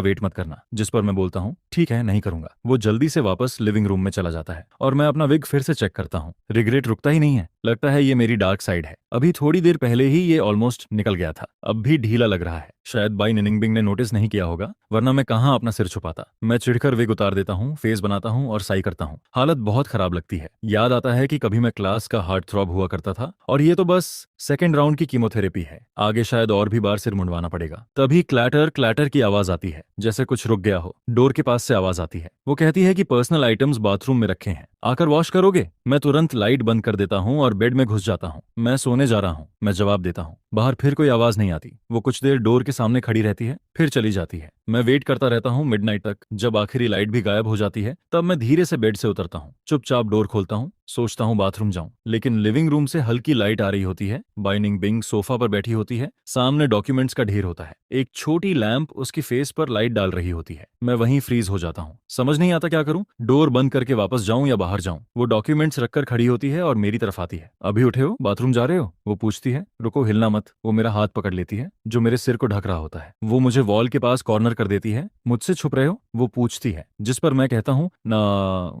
वेट मत करना। जिस पर मैं बोलता हूँ, ठीक है नहीं करूंगा। वो जल्दी से वापस लिविंग रूम में चला जाता है और मैं अपना विग फिर से चेक करता हूँ। रिग्रेट रुकता ही नहीं है। लगता है ये मेरी डार्क साइड है। अभी थोड़ी देर पहले ही ये ऑलमोस्ट निकल गया था, अब भी ढीला लग रहा है। शायद बाई निनिंगबिंग ने नोटिस नहीं किया होगा, वरना मैं कहाँ अपना सिर छुपाता। मैं चिढ़कर विग उतार देता हूँ, फेस बनाता हूँ और साई करता हूँ। हालत बहुत खराब लगती है। याद आता है कि कभी मैं क्लास का हार्ट थ्रॉब हुआ करता था और ये तो बस सेकेंड राउंड की कीमोथेरेपी है। आगे शायद और भी बार सिर मुंडवाना पड़ेगा। तभी क्लैटर क्लैटर की आवाज आती है, जैसे कुछ रुक गया हो। डोर के पास से आवाज आती है। वो कहती है कि पर्सनल आइटम्स बाथरूम में रखे हैं, आकर वॉश करोगे? मैं तुरंत लाइट बंद कर देता हूँ और बेड में घुस जाता हूँ। मैं सोने जा रहा हूँ, मैं जवाब देता हूँ। बाहर फिर कोई आवाज नहीं आती। वो कुछ देर डोर के सामने खड़ी रहती है, फिर चली जाती है। मैं वेट करता रहता हूँ मिडनाइट तक। जब आखिरी लाइट भी गायब हो जाती है, तब मैं धीरे से बेड से उतरता हूँ, चुपचाप डोर खोलता हूँ, सोचता हूँ बाथरूम जाऊं। लेकिन लिविंग रूम से हल्की लाइट आ रही होती है। बाई निनिंगबिंग सोफा पर बैठी होती है, सामने डॉक्यूमेंट्स का ढेर होता है। एक छोटी लैंप उसकी फेस पर लाइट डाल रही होती है। मैं वहीं फ्रीज हो जाता हूँ, समझ नहीं आता क्या करूं। डोर बंद करके वापस जाऊं या बाहर जाऊं। वो डॉक्यूमेंट्स रखकर खड़ी होती है और मेरी तरफ आती है। अभी उठे हो? बाथरूम जा रहे हो? वो पूछती है। रुको, हिलना मत। वो मेरा हाथ पकड़ लेती है, जो मेरे सिर को ढक रहा होता है। वो मुझे वॉल के पास कॉर्नर कर देती है। मुझसे छुप रहे हो? वो पूछती है, जिस पर मैं कहता हूँ, ना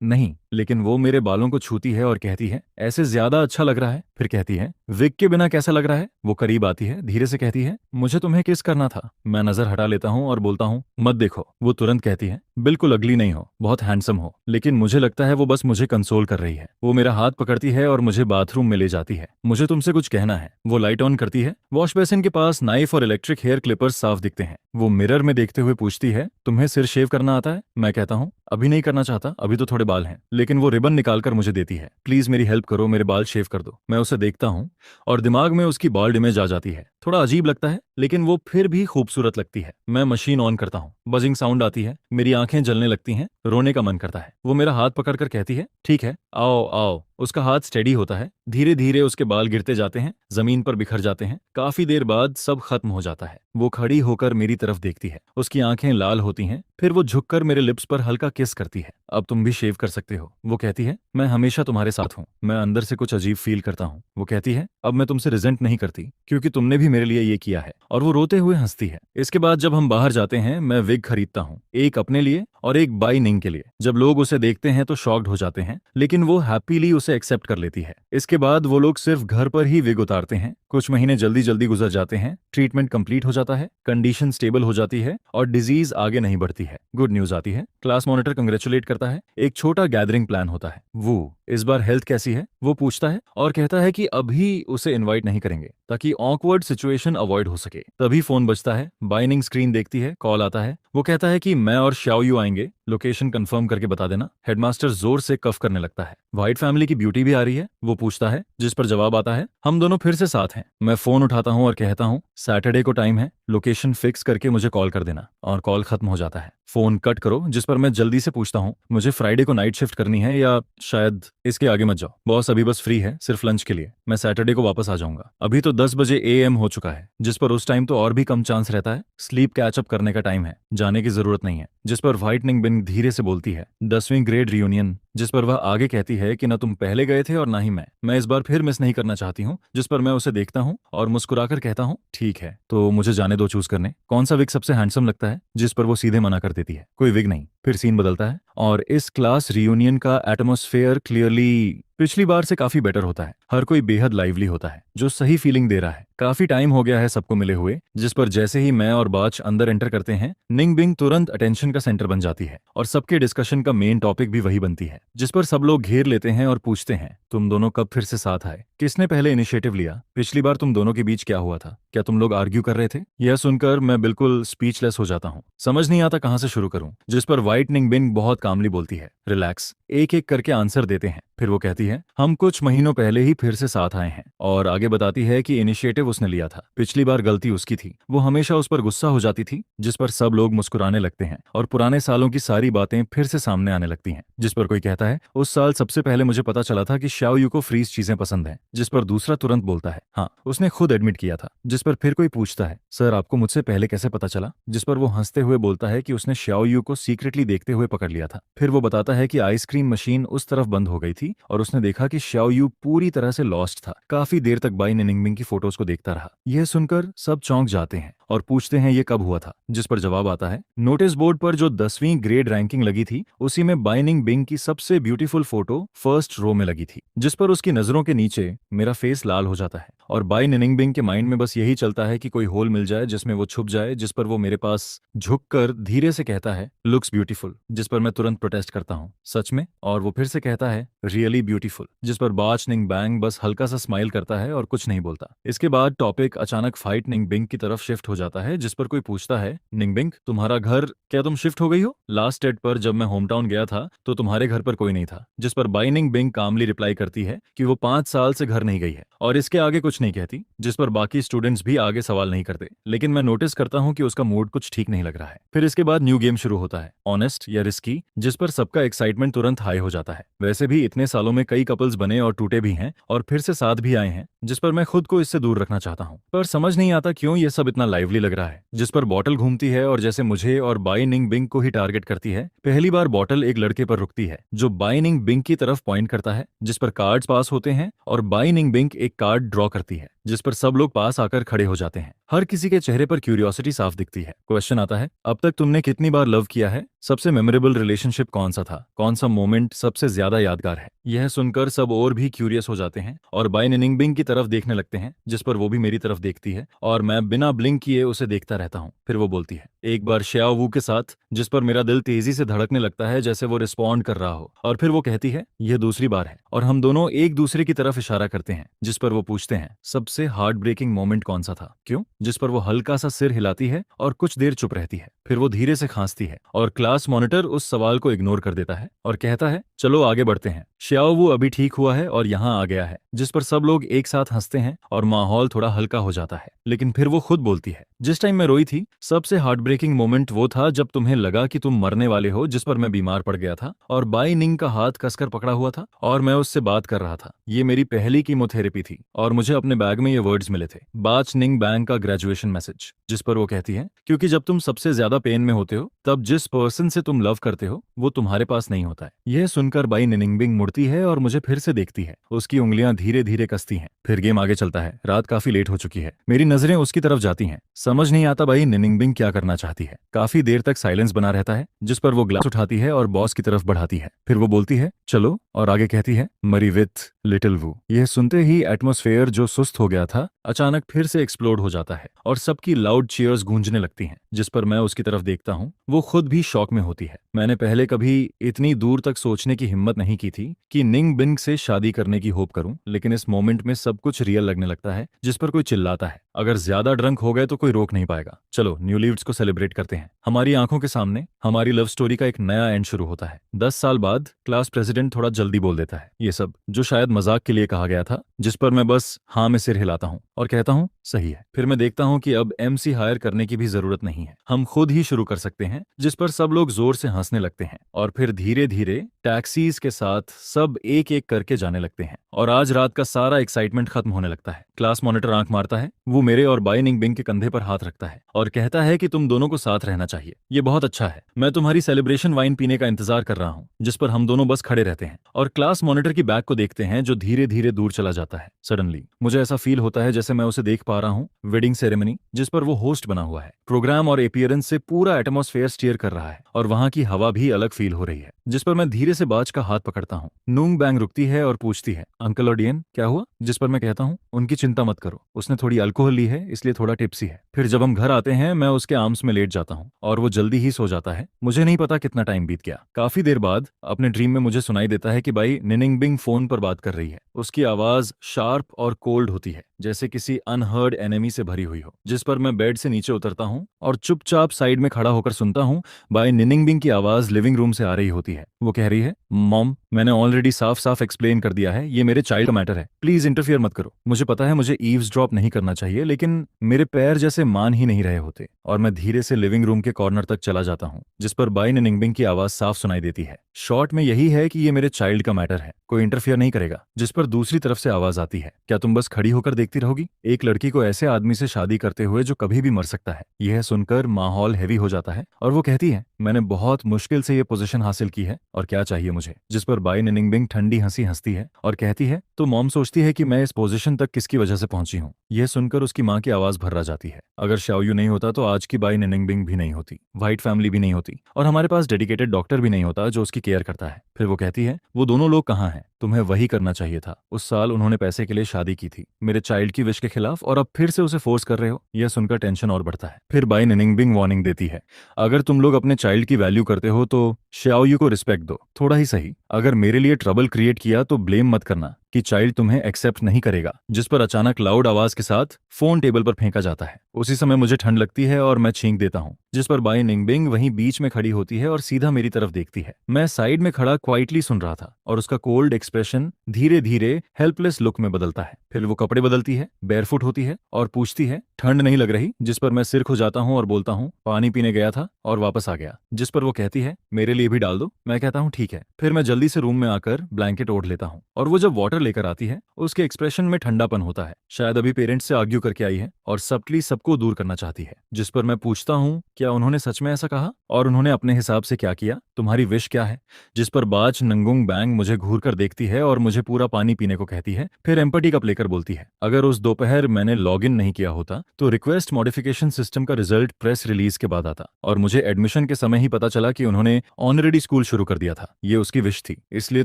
नहीं। लेकिन वो मेरे बालों को छूती है और कहती है, ऐसे ज्यादा अच्छा लग रहा है। फिर कहती है, विग के बिना कैसा लग रहा है? वो करीब आती है, धीरे से कहती है, मुझे तुम्हें किस करना था। मैं नजर हटा लेता हूँ और बोलता हूँ, मत देखो। वो तुरंत कहती है, बिल्कुल अगली नहीं हो, बहुत हैंडसम हो। लेकिन मुझे लगता है वो बस मुझे कंसोल कर रही है। वो मेरा हाथ पकड़ती है और मुझे बाथरूम में ले जाती है। मुझे तुमसे कुछ कहना है। वो लाइट ऑन करती है। वॉश बेसिन के पास नाइफ और इलेक्ट्रिक हेयर क्लिपर्स साफ दिखते हैं। वो मिरर में देखते हुए पूछती है, तुम्हें सिर शेव करना आता है? मैं कहता हूँ, अभी नहीं करना चाहता, अभी तो थोड़े बाल हैं। लेकिन वो रिबन निकालकर मुझे देती है। प्लीज मेरी हेल्प करो, मेरे बाल शेव कर दो। मैं उसे देखता हूँ और दिमाग में उसकी बाल्ड इमेज आ जाती है। थोड़ा अजीब लगता है, लेकिन वो फिर भी खूबसूरत लगती है। मैं मशीन ऑन करता हूँ, बजिंग साउंड आती है। मेरी आंखें जलने लगती हैं, रोने का मन करता है। वो मेरा हाथ पकड़कर कहती है, ठीक है, आओ आओ। उसका हाथ स्टेडी होता है। धीरे धीरे उसके बाल गिरते जाते हैं, जमीन पर बिखर जाते हैं। काफी देर बाद सब खत्म हो जाता है। वो खड़ी होकर मेरी तरफ देखती है, उसकी आंखें लाल होती हैं। फिर वो झुककर मेरे लिप्स पर हल्का किस करती है। अब तुम भी शेव कर सकते हो। वो कहती है, मैं हमेशा तुम्हारे साथ हूँ। मैं अंदर से कुछ अजीब फील करता हूँ। वो कहती है, अब मैं तुमसे रिजेंट नहीं करती, क्योंकि तुमने भी मेरे लिए ये किया है। और वो रोते हुए हंसती है। इसके बाद जब हम बाहर जाते हैं, मैं विग खरीदता हूँ, एक अपने लिए और एक बाई निंग के लिए। जब लोग उसे देखते हैं तो शॉक्ड हो जाते हैं, लेकिन वो हैप्पीली उसे एक्सेप्ट कर लेती है। इसके बाद वो लोग सिर्फ घर पर ही विग उतारते हैं। कुछ महीने जल्दी जल्दी गुजर जाते हैं। ट्रीटमेंट कंप्लीट हो जाता है, कंडीशन स्टेबल हो जाती है और डिजीज आगे नहीं बढ़ती है। गुड न्यूज आती है, क्लास मॉनिटर कंग्रेचुलेट करता है। एक छोटा गैदरिंग प्लान होता है। वो इस बार हेल्थ कैसी है? वो पूछता है और कहता है कि अभी उसे इनवाइट नहीं करेंगे, ताकि ऑकवर्ड सिचुएशन अवॉइड हो सके। तभी फोन बजता है, बाइनिंग स्क्रीन देखती है, कॉल आता है। वो कहता है कि मैं और श्याओयू आएंगे, लोकेशन कंफर्म करके बता देना। हेडमास्टर जोर से कफ करने लगता है। व्हाइट फैमिली की ब्यूटी भी आ रही है? वो पूछता है, जिस पर जवाब आता है, हम दोनों फिर से साथ हैं। मैं फोन उठाता हूँ और कहता हूँ, सैटरडे को टाइम है, लोकेशन फिक्स करके मुझे कॉल कर देना। और कॉल खत्म हो जाता है। फोन कट करो, जिस पर मैं जल्दी से पूछता हूँ, मुझे फ्राइडे को नाइट शिफ्ट करनी है या शायद इसके आगे मत जाओ। बॉस अभी बस फ्री है, सिर्फ लंच के लिए। मैं सैटरडे को वापस आ जाऊंगा। अभी तो 10 बजे AM हो चुका है, जिस पर उस टाइम तो और भी कम चांस रहता है। स्लीप कैचअप करने का टाइम है, जाने की जरूरत नहीं है। जिस पर व्हाइटनिंग बिन धीरे से बोलती है, 10वीं ग्रेड रियूनियन। जिस पर वह आगे कहती है कि न तुम पहले गए थे और ना ही मैं इस बार फिर मिस नहीं करना चाहती हूँ। जिस पर मैं उसे देखता हूँ और मुस्कुराकर कहता हूँ, ठीक है, तो मुझे जाने दो चूज करने। कौन सा विग सबसे हैंडसम लगता है? जिस पर वो सीधे मना कर देती है, कोई विग नहीं। फिर सीन बदलता है। और इस क्लास रियूनियन का एटमॉस्फेयर क्लियरली पिछली बार से काफी बेटर होता है। हर कोई बेहद लाइवली होता है, जो सही फीलिंग दे रहा है। काफी टाइम हो गया है सबको मिले हुए, जिस पर जैसे ही मैं और बाच अंदर एंटर करते हैं, निंग बिंग तुरंत अटेंशन का सेंटर बन जाती है और सबके डिस्कशन का मेन टॉपिक भी वही बनती है, जिस पर सब लोग घेर लेते हैं और पूछते हैं, तुम दोनों कब फिर से साथ आए? किसने पहले इनिशिएटिव लिया? पिछली बार तुम दोनों के बीच क्या हुआ था? क्या तुम लोग आर्ग्यू कर रहे थे? यह सुनकर मैं बिल्कुल स्पीचलेस हो जाता हूँ। समझ नहीं आता कहाँ से शुरू करूँ। जिस पर व्हाइट निंग बिंग बहुत कामली बोलती है, रिलैक्स। एक एक करके आंसर देते हैं। फिर वो कहती है, हम कुछ महीनों पहले ही फिर से साथ आए हैं। और आगे बताती है कि इनिशिएटिव उसने लिया था। पिछली बार गलती उसकी थी। वो हमेशा उस पर गुस्सा हो जाती थी, जिस पर सब लोग मुस्कुराने लगते हैं और पुराने सालों की सारी बातें फिर से सामने आने लगती हैं। जिस पर कोई कहता है, उस साल सबसे पहले मुझे पता चला था कि शाओ यू को फ्रीज चीजें पसंद हैं। जिस पर दूसरा तुरंत बोलता है, हाँ, उसने खुद एडमिट किया था। जिस पर फिर कोई पूछता है, सर आपको मुझसे पहले कैसे पता चला? जिस पर वो हंसते हुए बोलता है कि उसने शाओ यू को सीक्रेटली देखते हुए पकड़ लिया था। फिर वो बताता है कि आइसक्रीम मशीन उस तरफ बंद हो गई थी और उसने देखा कि शाओ यू पूरी तरह से लॉस्ट था। काफी देर तक बाई निंगबिंग की फोटोज को देखता रहा। यह सुनकर सब चौंक जाते हैं और पूछते हैं ये कब हुआ था? जिस पर जवाब आता है, नोटिस बोर्ड पर जो 10वीं ग्रेड रैंकिंग लगी थी, उसी में बाई निंगबिंग की सबसे ब्यूटीफुल फोटो फर्स्ट रो में लगी थी। जिस पर उसकी नजरों के नीचे मेरा फेस लाल हो जाता है और बाई निंगबिंग के माइंड में बस यही चलता है कि कोई होल मिल जाए जिसमें वो छुप जाए। जिस पर वो मेरे पास झुककर धीरे से कहता है, लुक्स ब्यूटीफुल। जिस पर मैं तुरंत प्रोटेस्ट करता हूँ, सच में? और वो फिर से कहता है, रियली ब्यूटीफुल। जिस पर बाच निंग बैंग बस हल्का सा स्माइल करता है और कुछ नहीं बोलता। इसके बाद टॉपिक अचानक फाइट निंगबिंग की तरफ शिफ्ट हो जाता है, जिस पर कोई पूछता है, निंगबिंग तुम्हारा घर, क्या तुम शिफ्ट हो गई हो? लास्ट डेट पर जब मैं होम टाउन गया था तो तुम्हारे घर पर कोई नहीं था। जिस पर बाई निंगबिंग कामली रिप्लाई करती है कि वो 5 साल से घर नहीं गई है और इसके आगे कुछ नहीं कहती। जिस पर बाकी स्टूडेंट्स भी आगे सवाल नहीं करते, लेकिन मैं नोटिस करता हूँ कि उसका मूड कुछ ठीक नहीं लग रहा है। फिर इसके बाद न्यू गेम शुरू होता है, ऑनेस्ट या रिस्की, जिस पर सबका एक्साइटमेंट तुरंत हाई हो जाता है। वैसे भी इतने सालों में कई कपल्स बने और टूटे भी हैं और फिर से साथ भी आए हैं, जिस पर मैं खुद को इससे दूर रखना चाहता हूँ, पर समझ नहीं आता क्यों ये सब इतना लाइवली लग रहा है। जिस पर बॉटल घूमती है और जैसे मुझे और बाई निंग बिंग को ही टारगेट करती है। पहली बार बॉटल एक लड़के पर रुकती है जो बाई निंग बिंग की तरफ पॉइंट करता है, जिस पर कार्ड्स पास होते हैं और बाई निंग बिंग एक कार्ड ड्रॉ करती है, जिस पर सब लोग पास आकर खड़े हो जाते हैं। हर किसी के चेहरे पर क्यूरियोसिटी साफ दिखती है। क्वेश्चन आता है, अब तक तुमने कितनी बार लव किया है? सबसे मेमोरेबल रिलेशनशिप कौन सा था? कौन सा मोमेंट सबसे ज्यादा यादगार है? यह सुनकर सब और भी क्यूरियस हो जाते हैं और बाई निंगबिंग की तरफ देखने लगते हैं, जिस पर वो भी मेरी तरफ देखती है और मैं बिना ब्लिंक किए उसे देखता रहता हूँ। फिर वो बोलती है, एक बार श्याओ वू के साथ, जिस पर मेरा दिल तेजी से धड़कने लगता है जैसे वो रिस्पॉन्ड कर रहा हो। और फिर वो कहती है, यह दूसरी बार है, और हम दोनों एक दूसरे की तरफ इशारा करते हैं। जिस पर वो पूछते हैं, सबसे हार्ट ब्रेकिंग मोमेंट कौन सा था? क्यों? जिस पर वो हल्का सा सिर हिलाती है और कुछ देर चुप रहती है। फिर वो धीरे से खांसती है और क्लास मॉनिटर उस सवाल को इग्नोर कर देता है और कहता है, चलो आगे बढ़ते हैं, श्याओ वो अभी ठीक हुआ है और यहाँ आ गया है। जिस पर सब लोग एक साथ हंसते हैं और माहौल थोड़ा हल्का हो जाता है। लेकिन फिर वो खुद बोलती है, जिस टाइम मैं रोई थी, सबसे हार्ट ब्रेकिंग मोमेंट वो था जब तुम्हें लगा कि तुम मरने वाले हो। जिस पर मैं बीमार पड़ गया था और बाई निंग का हाथ कसकर पकड़ा हुआ था और मैं उससे बात कर रहा था। ये मेरी पहली कीमोथेरेपी थी और मुझे अपने बैग में ये वर्ड्स मिले थे, बाच निंग बैंग का ग्रेजुएशन मैसेज। जिस पर वो कहती है, क्योंकि जब तुम सबसे ज्यादा पेन में होते हो, तब जिस पर्सन से तुम लव करते हो वो तुम्हारे पास नहीं होता है। यह सुनकर बाई निंगबिंग मुड़ती है और मुझे फिर से देखती है। उसकी उंगलियां धीरे धीरे कसती हैं। फिर गेम आगे चलता है। रात काफी लेट हो चुकी है। मेरी नजरें उसकी तरफ जाती हैं। समझ नहीं आता बाई निंगबिंग क्या करना चाहती है। काफी देर तक साइलेंस बना रहता है, जिस पर वो ग्लास उठाती है और बॉस की तरफ बढ़ाती है। फिर वो बोलती है, चलो, और आगे कहती है, मरी विथ लिटिल वू। यह सुनते ही एटमॉस्फेयर जो सुस्त हो गया था अचानक फिर से एक्सप्लोड हो जाता है और सबकी लाउड चीयर्स गूंजने लगती हैं। जिस पर मैं उसकी तरफ देखता हूँ, वो खुद भी शॉक में होती है। मैंने पहले कभी इतनी दूर तक सोचने की हिम्मत नहीं की थी कि निंग बिंग से शादी करने की होप करूं, लेकिन इस मोमेंट में सब कुछ रियल लगने लगता है। जिस पर कोई चिल्लाता है, अगर ज्यादा ड्रंक हो गए तो कोई रोक नहीं पाएगा, चलो न्यू लीव्स को सेलिब्रेट करते हैं। हमारी आंखों के सामने हमारी लव स्टोरी का एक नया एंड शुरू होता है। 10 साल बाद क्लास प्रेसिडेंट थोड़ा जल्दी बोल देता है ये सब, जो शायद मजाक के लिए कहा गया था। जिस पर मैं बस हाँ में सिर हिलाता हूँ और कहता हूँ, सही है। फिर मैं देखता हूँ कि अब MC हायर करने की भी जरूरत नहीं है, हम खुद ही शुरू कर सकते हैं। जिस पर सब लोग जोर से हंसने लगते हैं और फिर धीरे धीरे टैक्सीज के साथ सब एक एक करके जाने लगते हैं और आज रात का सारा एक्साइटमेंट खत्म होने लगता है। क्लास मॉनिटर आंख मारता है, वो मेरे और बाई निंगबिंग के कंधे पर हाथ रखता है और कहता है कि तुम दोनों को साथ रहना चाहिए, ये बहुत अच्छा है। मैं तुम्हारी सेलिब्रेशन वाइन पीने का इंतजार कर रहा हूँ। जिस पर हम दोनों बस खड़े रहते हैं और क्लास मॉनिटर की बैग को देखते हैं जो धीरे धीरे दूर चला जाता है। आता है। सडनली मुझे ऐसा फील होता है जैसे मैं उसे देख पा रहा हूँ वेडिंग सेरेमनी जिस पर वो होस्ट बना हुआ है। प्रोग्राम और अपीयरेंस से पूरा एटमॉस्फेयर स्टीयर कर रहा है और वहां की हवा भी अलग फील हो रही है। जिस पर मैं धीरे से बाज का हाथ पकड़ता हूँ। नूंग बैंग रुकती है और पूछती है, अंकल और डियन क्या हुआ? जिस पर मैं कहता हूँ, उनकी चिंता मत करो, उसने थोड़ी अल्कोहल ली है इसलिए थोड़ा टिप्सी है। फिर जब हम घर आते हैं मैं उसके आर्म्स में लेट जाता हूँ और वो जल्दी ही सो जाता है। मुझे नहीं पता कितना टाइम बीत गया। काफी देर बाद अपने ड्रीम में मुझे सुनाई देता है कि भाई निनिंगबिंग फोन पर बात कर रही है। उसकी आवाज शार्प और कोल्ड होती है जैसे किसी अनहर्ड एनिमी से भरी हुई हो। जिस पर मैं बेड से नीचे उतरता हूँ और चुपचाप साइड में खड़ा होकर सुनता हूँ। बाय निनिंगबिंग की आवाज लिविंग रूम से आ रही होती है। वो कह रही है, मॉम मैंने ऑलरेडी साफ साफ एक्सप्लेन कर दिया है, ये मेरे चाइल्ड का मैटर है, प्लीज इंटरफियर मत करो। मुझे पता है मुझे ईव्सड्रॉप नहीं करना चाहिए लेकिन मेरे पैर जैसे मान ही नहीं रहे होते और मैं धीरे से लिविंग रूम के कॉर्नर तक चला जाता हूँ। जिस पर बाय निनिंगबिंग की आवाज साफ सुनाई देती है। शॉर्ट में यही है कि ये मेरे चाइल्ड का मैटर है, कोई इंटरफियर नहीं करेगा। जिस पर दूसरी तरफ से आवाज आती है, क्या तुम बस खड़ी होकर देखती रहोगी? एक लड़की को ऐसे आदमी से शादी करते हुए जो कभी भी मर सकता है। यह सुनकर माहौल हैवी हो जाता है और वो कहती है, मैंने बहुत मुश्किल से ये पोजीशन हासिल की है और क्या चाहिए मुझे? जिस पर बाय निनिंगबिंग ठंडी हंसी हंसती है और कहती है, तो मॉम सोचती है कि मैं इस पोजीशन तक किसकी वजह से पहुंची हूँ। यह सुनकर उसकी माँ की आवाज भर्रा जाती है। अगर शाओयू नहीं होता तो आज की बाय निनिंगबिंग भी नहीं होती, व्हाइट फैमिली भी नहीं होती और हमारे पास डेडिकेटेड डॉक्टर भी नहीं होता जो उसकी केयर करता है। फिर वो कहती है, वो दोनों लोग कहाँ हैं? तुम्हें वही करना चाहिए था। उस साल उन्होंने पैसे के लिए शादी की थी मेरे चाइल्ड की विश के खिलाफ और अब फिर से उसे फोर्स कर रहे हो। यह सुनकर टेंशन और बढ़ता है। फिर बाय निनिंगबिंग वार्निंग देती है, अगर तुम लोग अपने चाइल्ड की वैल्यू करते हो तो शाओयू को रिस्पेक्ट दो, थोड़ा ही सही। अगर मेरे लिए ट्रबल क्रिएट किया तो ब्लेम मत करना कि चाइल्ड तुम्हें एक्सेप्ट नहीं करेगा। जिस पर अचानक लाउड आवाज के साथ फोन टेबल पर फेंका जाता है। उसी समय मुझे ठंड लगती है और मैं छींक देता हूँ। जिस पर बाय निनिंगबिंग वहीं बीच में खड़ी होती है और सीधा मेरी तरफ देखती है। मैं साइड में खड़ा क्वाइटली सुन रहा था और उसका कोल्ड एक्सप्रेशन धीरे धीरे हेल्पलेस लुक में बदलता है। फिर वो कपड़े बदलती है, बेयरफुट होती है और पूछती है, ठंड नहीं लग रही? जिस पर मैं सिर खो जाता हूँ और बोलता हूँ, पानी पीने गया था और वापस आ गया। जिस पर वो कहती है, मेरे लिए भी डाल दो। मैं कहता हूँ ठीक है। फिर मैं जल्दी से रूम में आकर ब्लैंकेट ओढ़ लेता हूँ और वो जब वाटर लेकर आती है उसके एक्सप्रेशन में ठंडापन होता है। शायद अभी पेरेंट्स से आर्ग्यू करके आई है और सबटली सबको दूर करना चाहती है। जिस पर मैं पूछता हूँ, क्या उन्होंने सच में ऐसा कहा और उन्होंने अपने हिसाब से क्या किया? तुम्हारी विश क्या है? जिस पर बाज नंगुंग बैंग मुझे घूर कर देखती है और मुझे पूरा पानी पीने को कहती है। फिर एम्पटी कप लेकर बोलती है, अगर उस दोपहर मैंने लॉग इन नहीं किया होता तो रिक्वेस्ट मॉडिफिकेशन सिस्टम का रिजल्ट प्रेस रिलीज के बाद आता और मुझे एडमिशन के समय ही पता चला कि उन्होंने ऑनरेडी स्कूल शुरू कर दिया था। ये उसकी विश थी, इसलिए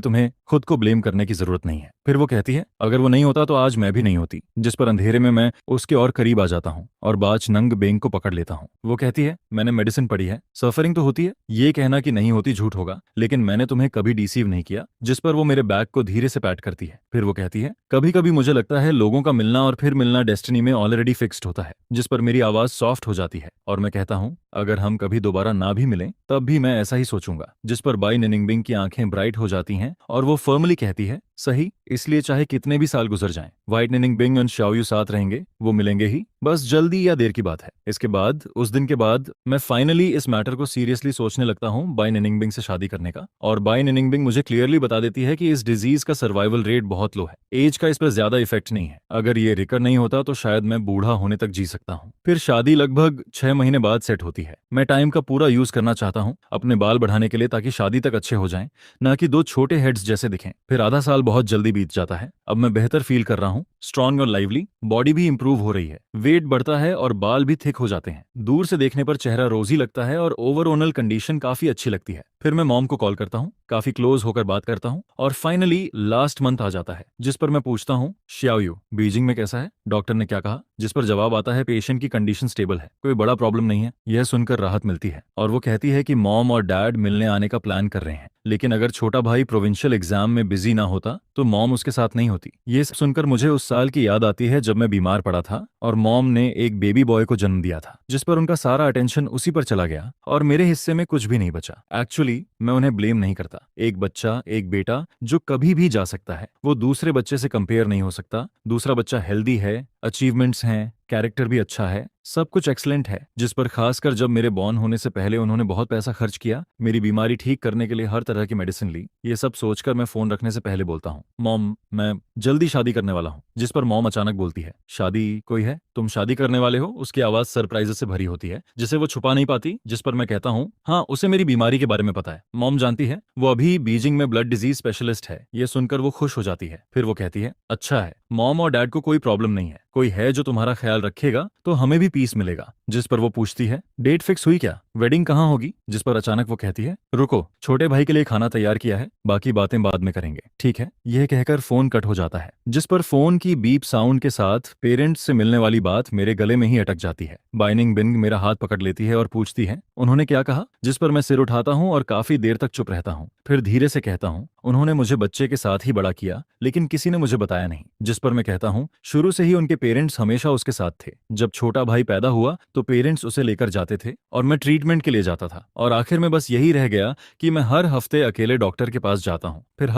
तुम्हें खुद को ब्लेम करने की जरूरत नहीं है। फिर वो कहती है, अगर वो नहीं होता तो आज मैं भी नहीं होती। जिस पर अंधेरे में मैं उसके और करीब आ जाता हूँ और बाज नंग बेंग को पकड़ लेता हूँ। वो कहती है, मैंने मेडिसिन पढ़ी है, सफरिंग तो होती है, ये कहना कि नहीं होती झूठ होगा, लेकिन मैंने तुम्हें कभी डिसीव नहीं किया। जिस पर वो मेरे बैग को धीरे से पैट करती है। फिर वो कहती है, कभी कभी मुझे लगता है लोगों का मिलना और फिर मिलना डेस्टिनी में ऑलरेडी फिक्स्ड होता है। जिस पर मेरी आवाज सॉफ्ट हो जाती है और मैं कहता हूँ, अगर हम कभी दोबारा ना भी मिलें तब भी मैं ऐसा ही सोचूंगा। जिस पर बाई निनिंगबिंग की आंखें ब्राइट हो जाती हैं और वो फर्मली कहती है, सही, इसलिए चाहे कितने भी साल गुजर जाएं, व्हाइट निनिंगबिंग और शाओयू साथ रहेंगे, वो मिलेंगे ही, बस जल्दी या देर की बात है। इसके बाद उस दिन के बाद मैं फाइनली इस मैटर को सीरियसली सोचने लगता हूँ बाई निनिंगबिंग से शादी करने का। और बाई निनिंगबिंग मुझे क्लियरली बता देती है कि इस डिजीज का सर्वाइवल रेट बहुत लो है, एज का इस पर ज्यादा इफेक्ट नहीं है। अगर ये रिकर नहीं होता तो शायद मैं बूढ़ा होने तक जी सकता हूँ। फिर शादी लगभग 6 महीने बाद सेट होती है। मैं टाइम का पूरा यूज करना चाहता हूँ अपने बाल बढ़ाने के लिए ताकि शादी तक अच्छे हो जाएं, ना कि 2 छोटे हेड्स जैसे दिखें। फिर आधा साल बहुत जल्दी बीत जाता है। अब मैं बेहतर फील कर रहा हूँ, स्ट्रांग और लाइवली, बॉडी भी इंप्रूव हो रही है, वेट बढ़ता है और बाल भी थिक हो जाते हैं। दूर से देखने पर चेहरा रोजी लगता है और ओवरऑल कंडीशन काफी अच्छी लगती है। फिर मैं मॉम को कॉल करता हूँ, काफी क्लोज होकर बात करता हूँ और फाइनली लास्ट मंथ आ जाता है। जिस पर मैं पूछता हूँ, शाओयू बीजिंग में कैसा है, डॉक्टर ने क्या कहा? जिस पर जवाब आता है, पेशेंट की कंडीशन स्टेबल है, कोई बड़ा प्रॉब्लम नहीं है। यह सुनकर राहत मिलती है और वो कहती है कि मॉम और डैड मिलने आने का प्लान कर रहे हैं, लेकिन अगर छोटा भाई प्रोविंशियल एग्जाम में बिजी ना होता तो मॉम उसके साथ नहीं होती। ये सुनकर मुझे उस साल की याद आती है जब मैं बीमार पड़ा था और मॉम ने एक बेबी बॉय को जन्म दिया था, जिस पर उनका सारा अटेंशन उसी पर चला गया और मेरे हिस्से में कुछ भी नहीं बचा। एक्चुअली मैं उन्हें ब्लेम नहीं करता। एक बच्चा, एक बेटा जो कभी भी जा सकता है, वो दूसरे बच्चे से कंपेयर नहीं हो सकता। दूसरा बच्चा हेल्दी है, अचीवमेंट्स हैं, कैरेक्टर भी अच्छा है, सब कुछ एक्सलेंट है। जिस पर खासकर जब मेरे बॉर्न होने से पहले उन्होंने बहुत पैसा खर्च किया, मेरी बीमारी ठीक करने के लिए हर तरह की मेडिसिन ली। ये सब सोचकर मैं फोन रखने से पहले बोलता हूँ, मॉम मैं जल्दी शादी करने वाला हूँ, जिस पर मॉम अचानक बोलती है, शादी कोई है, तुम शादी करने वाले हो? उसकी आवाज सरप्राइज से भरी होती है जिसे वो छुपा नहीं पाती। जिस पर मैं कहता हूँ, हाँ, उसे मेरी बीमारी के बारे में पता है। मॉम जानती है, वो अभी बीजिंग में ब्लड डिजीज स्पेशलिस्ट है। ये सुनकर वो खुश हो जाती है। फिर वो कहती है, अच्छा है, मॉम और डैड को कोई प्रॉब्लम नहीं है, कोई है जो तुम्हारा ख्याल रखेगा तो हमें भी पीस मिलेगा। जिस पर वो पूछती है, डेट फिक्स हुई क्या, वेडिंग कहाँ होगी? जिस पर अचानक वो कहती है, रुको, छोटे भाई के लिए खाना तैयार किया है, बाकी बातें बाद में करेंगे, ठीक है? यह कहकर फोन कट हो जाता है। जिस पर फोन की बीप साउंड के साथ पेरेंट्स से मिलने वाली बात मेरे गले में ही अटक जाती है। बाइनिंग बिंग मेरा हाथ पकड़ लेती है और पूछती है, उन्होंने क्या कहा? जिस पर मैं सिर उठाता हूँ और काफी देर तक चुप रहता हूँ। फिर धीरे से कहता हूँ, उन्होंने मुझे बच्चे के साथ ही बड़ा किया, लेकिन किसी ने मुझे बताया नहीं। जिस पर मैं कहता हूँ, शुरू से ही उनके पेरेंट्स हमेशा उसके साथ थे। जब छोटा भाई पैदा हुआ तो पेरेंट्स उसे लेकर जाते थे और मैं ट्रीटमेंट के लिए जाता था, और आखिर में बस यही रह गया कि मैं हर हफ्ते अकेले डॉक्टर के पास जाता हूँ। फिर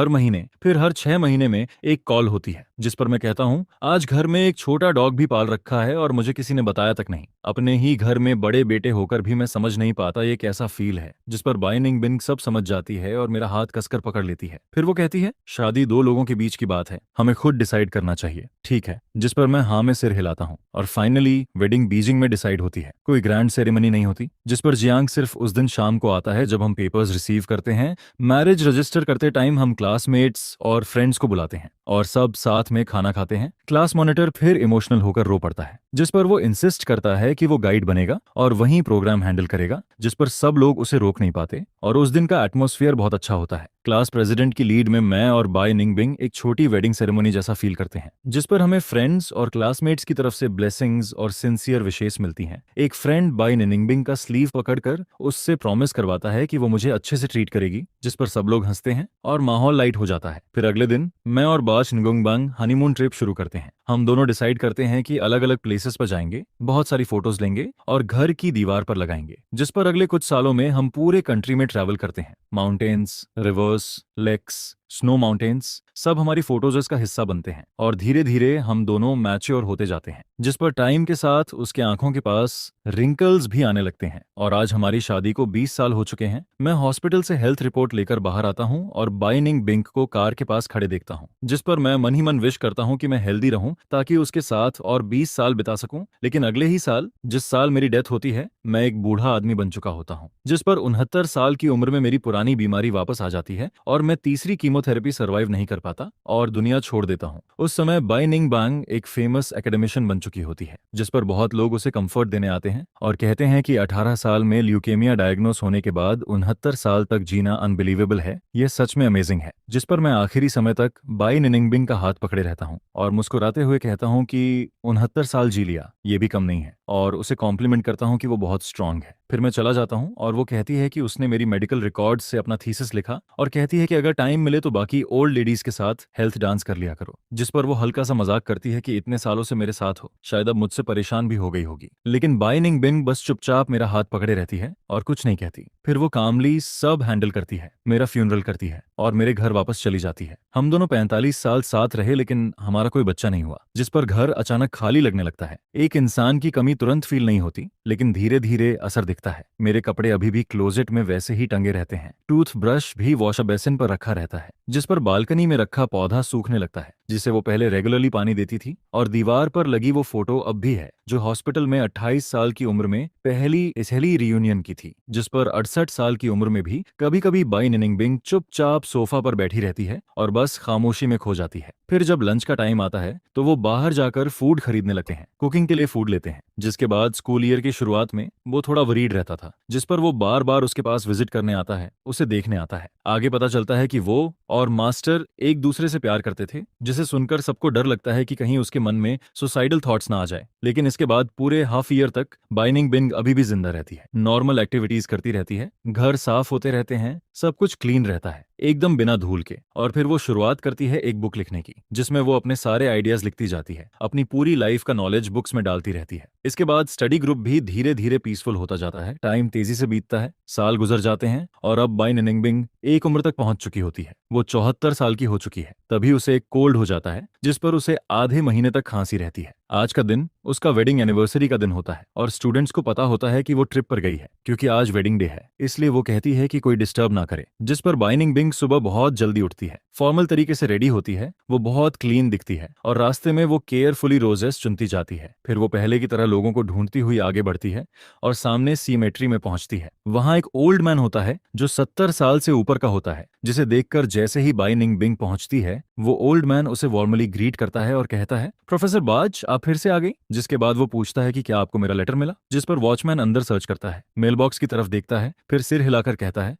हर 6 महीने में एक कॉल होती है। जिस पर मैं कहता हूँ, आज घर में एक छोटा डॉग भी पाल रखा है और मुझे किसी ने बताया तक नहीं। अपने ही घर में बड़े बेटे होकर भी मैं समझ नहीं पाता ये कैसा फील है। जिस पर बाइनिंग बिंग सब समझ जाती है और मेरा हाथ कसकर पकड़ लेती है। फिर वो कहती है, शादी दो लोगों के बीच की बात है, हमें खुद डिसाइड करना चाहिए, ठीक है? जिस पर मैं हाँ में सिर हिलाता हूँ और फाइनली वेडिंग बीजिंग में डिसाइड होती है। कोई ग्रैंड सेरेमनी नहीं होती। जिस पर जियांग सिर्फ उस दिन शाम को आता है जब हम पेपर्स रिसीव करते हैं। मैरिज रजिस्टर करते टाइम हम क्लासमेट्स और फ्रेंड्स को बुलाते हैं और सब साथ में खाना खाते हैं। क्लास मॉनिटर फिर इमोशनल होकर रो पड़ता है। जिस पर वो इंसिस्ट करता है कि वो गाइड बनेगा और वहीं प्रोग्राम हैंडल करेगा। जिस पर सब लोग उसे रोक नहीं पाते और उस दिन का एटमॉस्फेयर बहुत अच्छा होता है। क्लास प्रेसिडेंट की लीड में मैं और बाय निंगबिंग एक छोटी वेडिंग सेरेमनी जैसा फील करते हैं, जिस पर हमें फ्रेंड्स और क्लासमेट्स की तरफ से ब्लेसिंग्स और सिंसियर विशेस मिलती हैं। एक फ्रेंड बाय निंगबिंग का स्लीव पकड़कर उससे प्रॉमिस करवाता है कि वो मुझे अच्छे से ट्रीट करेगी, जिस पर सब लोग हंसते हैं और माहौल लाइट हो जाता है। फिर अगले दिन मैं और बाच निगोंगबांग हनीमून ट्रिप शुरू करते हैं। हम दोनों डिसाइड करते हैं कि अलग अलग प्लेसेस पर जाएंगे, बहुत सारी फोटोज लेंगे और घर की दीवार पर लगाएंगे। जिस पर अगले कुछ सालों में हम पूरे कंट्री में ट्रैवल करते हैं। Mountains, rivers, lakes, snow mountains सब हमारी फोटोज का हिस्सा बनते हैं और धीरे धीरे हम दोनों मैच्योर होते जाते हैं। जिस पर टाइम के साथ उसके आंखों के पास रिंकल्स भी आने लगते हैं और आज हमारी शादी को 20 साल हो चुके हैं। मैं हॉस्पिटल से हेल्थ रिपोर्ट लेकर बाहर आता हूँ और बाइनिंग बिंग को कार के पास खड़े देखता हूँ। जिस पर मैं मन ही मन विश करता हूँ कि मैं हेल्दी रहूं ताकि उसके साथ और 20 साल बिता सकूं। लेकिन अगले ही साल, जिस साल मेरी डेथ होती है, मैं एक बूढ़ा आदमी बन चुका होता हूँ। जिस पर 69 साल की उम्र में मेरी पुरानी बीमारी वापस आ जाती है और मैं तीसरी कीमोथेरेपी सर्वाइव नहीं कर पाता और दुनिया छोड़ देता हूँ। उस समय बाई निंग बांग एक फेमस एकेडमिशियन बन चुकी होती है, जिस पर बहुत लोग उसे कंफर्ट देने आते हैं और कहते हैं कि 18 साल में ल्यूकेमिया डायग्नोस होने के बाद 69 साल तक जीना अनबिलीवेबल है। ये सच में अमेजिंग है। जिस पर मैं आखिरी समय तक बाई निंगबिंग का हाथ पकड़े रहता हूँ और मुस्कुराते हुए कहता हूँ कि 69 साल जी लिया, ये भी कम नहीं है, और उसे कॉम्प्लीमेंट करता हूँ कि वो बहुत स्ट्रांग है। फिर मैं चला जाता हूँ और वो कहती है कि उसने मेरी मेडिकल रिकॉर्ड्स से अपना थीसिस लिखा और कहती है कि अगर टाइम मिले तो बाकी ओल्ड लेडीज के साथ हेल्थ डांस कर लिया करो। जिस पर वो हल्का सा मजाक करती है कि इतने सालों से मेरे साथ हो, शायद अब मुझसे परेशान भी हो गई होगी। लेकिन बाई निंग बिंग बस चुपचाप मेरा हाथ पकड़े रहती है और कुछ नहीं कहती। फिर वो कामली सब हैंडल करती है, मेरा फ्यूनरल करती है और मेरे घर वापस चली जाती है। हम दोनों 45 साल साथ रहे लेकिन हमारा कोई बच्चा नहीं हुआ। जिस पर घर अचानक खाली लगने लगता है। एक इंसान की कमी तुरंत फील नहीं होती, लेकिन धीरे धीरे असर दिखता है। मेरे कपड़े अभी भी क्लोजेट में वैसे ही टंगे रहते हैं। टूथ ब्रश भी वॉश बेसिन पर रखा रहता है। जिस पर बालकनी में रखा पौधा सूखने लगता है, जिसे वो पहले रेगुलरली पानी देती थी, और दीवार पर लगी वो फोटो अब भी है जो हॉस्पिटल में 28 साल की उम्र में पहली रियूनियन की थी। जिस पर 68 साल की उम्र में भी कभी कभी बाई निंगबिंग चुपचाप सोफा पर बैठी रहती है और बस खामोशी में खो जाती है। फिर जब लंच का टाइम आता है तो वो बाहर जाकर फूड खरीदने लगते हैं, कुकिंग के लिए फूड लेते हैं। जिसके बाद स्कूल ईयर की शुरुआत में वो थोड़ा वरीड रहता था, जिस पर वो बार बार उसके पास विजिट करने आता है, उसे देखने आता है। आगे पता चलता है कि वो और मास्टर एक दूसरे से प्यार करते थे, जिसे सुनकर सबको डर लगता है कि कहीं उसके मन में सुसाइडल थॉट्स ना आ जाए। लेकिन इसके बाद पूरे हाफ ईयर तक बाई निंगबिंग अभी भी जिंदा रहती है, नॉर्मल एक्टिविटीज करती रहती है, घर साफ होते रहते हैं, सब कुछ क्लीन रहता है, एकदम बिना धूल के। और फिर वो शुरुआत करती है एक बुक लिखने की, जिसमें वो अपने सारे आइडियाज लिखती जाती है, अपनी पूरी लाइफ का नॉलेज बुक्स में डालती रहती है। इसके बाद स्टडी ग्रुप भी धीरे धीरे पीसफुल होता जाता है। टाइम तेजी से बीतता है, साल गुजर जाते हैं और अब बाई निंगबिंग एक उम्र तक पहुंच चुकी होती है। वो 74 साल की हो चुकी है। तभी उसे एक कोल्ड हो जाता है, जिस पर उसे आधे महीने तक खांसी रहती है। आज का दिन उसका वेडिंग एनिवर्सरी का दिन होता है और स्टूडेंट्स को पता होता है कि वो ट्रिप पर गई है क्योंकि आज वेडिंग डे है, इसलिए वो कहती है कि कोई डिस्टर्ब ना करे। जिस पर बाइनिंग बिंग सुबह बहुत जल्दी उठती है, फॉर्मल तरीके से रेडी होती है, वो बहुत क्लीन दिखती है और रास्ते में वो केयरफुली रोजेस चुनती जाती है। फिर वो पहले की तरह लोगों को ढूंढती हुई आगे बढ़ती है और सामने सीमेट्री में पहुंचती है। वहां एक ओल्ड मैन होता है जो 70 साल से ऊपर का होता है, जिसे देखकर जैसे ही बाइनिंग बिंग पहुंचती है, वो ओल्ड मैन उसे वार्मली ग्रीट करता है और कहता है, प्रोफेसर बाज, आप फिर से आ गई। जिसके बाद वो पूछता है कि क्या आपको मेरा लेटर मिला। जिस पर वॉचमैन अंदर सर्च करता है, मेल बॉक्स की तरफ देखता है, फिर सिर हिलाकर कहता है,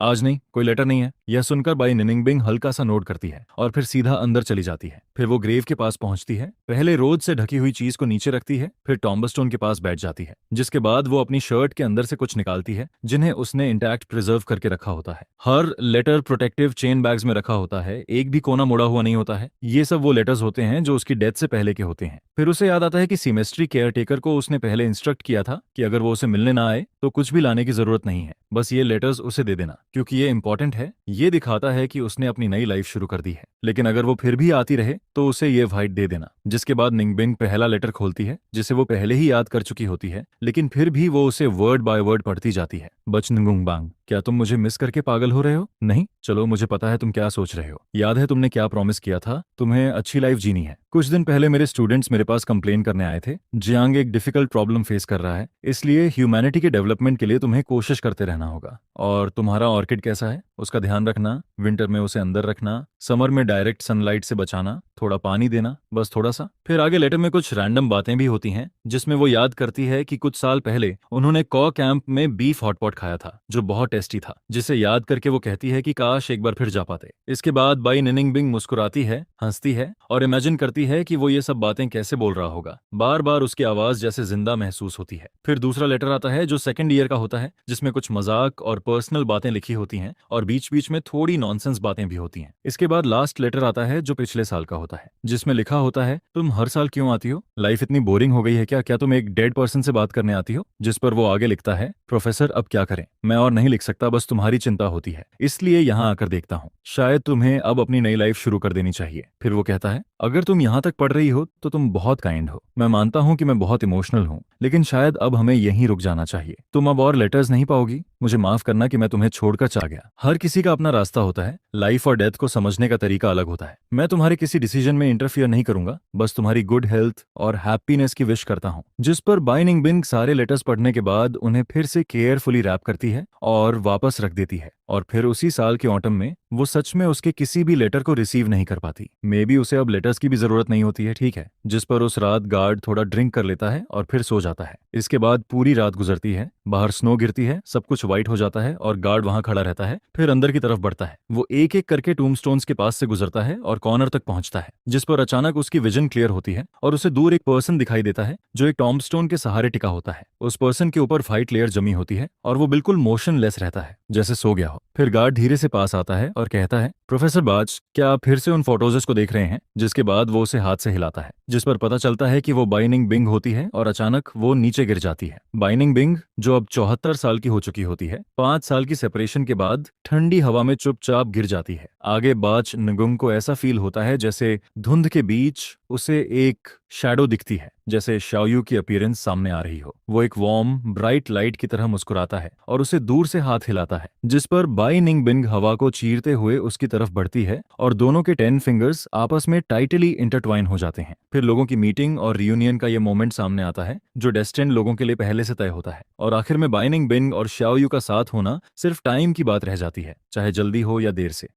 आज नहीं, कोई लेटर नहीं है। यह सुनकर बाई निनिंग बिंग हल्का सा नोट करती है और फिर सीधा अंदर चली जाती है। फिर वो ग्रेव के पास पहुंचती है, पहले रोज से ढकी हुई चीज को नीचे रखती है, फिर टॉम्बस्टोन के पास बैठ जाती है। जिसके बाद वो अपनी शर्ट के अंदर से कुछ निकालती है जिन्हें उसने इंटैक्ट प्रिजर्व करके रखा होता है। हर लेटर प्रोटेक्टिव चेन बैग्स में रखा होता है, एक भी कोना मुड़ा हुआ नहीं होता है। ये सब वो लेटर्स होते हैं जो उसकी डेथ से पहले के होते हैं। फिर उसे याद आता है कि सेमेस्ट्री केयरटेकर को उसने पहले इंस्ट्रक्ट किया था कि अगर वो उसे मिलने ना आए तो कुछ भी लाने की जरूरत नहीं है, बस ये लेटर्स उसे दे देना, क्योंकि ये इंपॉर्टेंट है। ये दिखाता है कि उसने अपनी नई लाइफ शुरू कर दी है, लेकिन अगर वो फिर भी आती रहे तो उसे ये वाइट दे देना। जिसके बाद निंगबिंग पहला लेटर खोलती है जिसे वो पहले ही याद कर चुकी होती है, लेकिन फिर भी वो उसे वर्ड बाय वर्ड पढ़ती जाती है। बचनगुंग बांग, क्या तुम मुझे मिस करके पागल हो रहे हो? नहीं, चलो मुझे पता है तुम क्या सोच रहे हो। याद है तुमने क्या प्रॉमिस किया था? तुम्हें अच्छी लाइफ जीनी है। कुछ दिन पहले मेरे स्टूडेंट्स मेरे पास कंप्लेन करने आए थे, जियांग एक डिफिकल्ट प्रॉब्लम फेस कर रहा है, इसलिए ह्यूमैनिटी के डेवलपमेंट के लिए तुम्हें कोशिश करते रहना होगा। और तुम्हारा ऑर्किड कैसा है उसका ध्यान रखना, विंटर में उसे अंदर रखना, समर में डायरेक्ट सनलाइट से बचाना, थोड़ा पानी देना, बस थोड़ा सा। फिर आगे लेटर में कुछ रैंडम बातें भी होती हैं जिसमें वो याद करती है कि कुछ साल पहले उन्होंने कॉ कैंप में बीफ हॉटपॉट खाया था जो बहुत टेस्टी था, जिसे याद करके वो कहती है कि काश एक बार फिर जा पाते। इसके बाद बाई निनिंग बिंग मुस्कुराती है, हंसती है और इमेजिन करती है कि वो ये सब बातें कैसे बोल रहा होगा। बार बार उसकी आवाज जैसे जिंदा महसूस होती है। फिर दूसरा लेटर आता है जो सेकंड ईयर का होता है, जिसमें कुछ मजाक और पर्सनल बातें लिखी होती हैं और बीच बीच में थोड़ी नॉनसेंस बातें भी होती हैं। इसके बाद लास्ट लेटर आता है जो पिछले साल का होता है, जिसमें लिखा होता है, तुम हर साल क्यों आती हो? लाइफ इतनी बोरिंग हो गई है क्या? क्या तुम एक डेड पर्सन से बात करने आती हो? जिस पर वो आगे लिखता है, प्रोफेसर अब क्या करें, मैं और नहीं लिख सकता, बस तुम्हारी चिंता होती है, इसलिए यहाँ आकर देखता हूँ। शायद तुम्हें अब अपनी नई लाइफ शुरू कर देनी चाहिए। फिर वो कहता है, अगर तुम यहाँ तक पढ़ रही हो तो तुम बहुत काइंड हो। मैं मानता हूँ कि मैं बहुत इमोशनल हूँ, लेकिन शायद अब हमें यहीं रुक जाना चाहिए। तुम अब और लेटर्स नहीं पाओगी। मुझे माफ करना कि मैं तुम्हें छोड़कर चला गया। हर किसी का अपना रास्ता होता है, लाइफ और डेथ को समझने का तरीका अलग होता है। मैं तुम्हारे किसी डिसीजन में इंटरफियर नहीं करूंगा, बस तुम्हारी गुड हेल्थ और हैप्पीनेस की विश करता हूँ। जिस पर बाई निंगबिंग सारे लेटर्स पढ़ने के बाद उन्हें फिर से केयरफुली रैप करती है और वापस रख देती है। और फिर उसी साल के ऑटम में वो सच में उसके किसी भी लेटर को रिसीव नहीं कर पाती। मे बी उसे अब लेटर्स की भी जरूरत नहीं होती है, ठीक है। जिस पर उस रात गार्ड थोड़ा ड्रिंक कर लेता है और फिर सो जाता है। इसके बाद पूरी रात गुजरती है, बाहर स्नो गिरती है, सब कुछ व्हाइट हो जाता है और गार्ड वहां खड़ा रहता है। फिर अंदर की तरफ बढ़ता है, वो एक एक करके टूम्बस्टोन्स के पास से गुजरता है और कॉर्नर तक पहुंचता है। जिस पर अचानक उसकी विजन क्लियर होती है और उसे दूर एक पर्सन दिखाई देता है जो एक टॉम्बस्टोन के सहारे टिका होता है। उस पर्सन के ऊपर व्हाइट लेयर जमी होती है और वो बिल्कुल मोशनलेस रहता है, जैसे सो गया हो। फिर गार्ड धीरे से पास आता है और कहता है, प्रोफेसर बाज, क्या आप फिर से उन फोटोजेस को देख रहे हैं? जिसके बाद वो उसे हाथ से हिलाता है, जिस पर पता चलता है कि वो बाइनिंग बिंग होती है और अचानक वो नीचे गिर जाती है। बाइनिंग बिंग, जो अब 74 साल की हो चुकी होती है, 5 साल की सेपरेशन के बाद ठंडी हवा में चुपचाप गिर जाती है। आगे बाच नगुंग को ऐसा फील होता है जैसे धुंध के बीच उसे एक शैडो दिखती है, जैसे शाओयू की अपीयरेंस सामने आ रही हो। वो एक वार्म ब्राइट लाइट की तरह मुस्कुराता है और उसे दूर से हाथ हिलाता है, जिस पर बाई निंग बिंग हवा को चीरते हुए उसकी तरफ बढ़ती है और दोनों के 10 फिंगर्स आपस में टाइटली इंटरट्वाइन हो जाते हैं। फिर लोगों की मीटिंग और रियूनियन का ये मोमेंट सामने आता है जो डेस्टिन्ड लोगों के लिए पहले से तय होता है। और आखिर में बाई निंग बिंग और शाओयू का साथ होना सिर्फ टाइम की बात रह जाती है, चाहे जल्दी हो या देर से।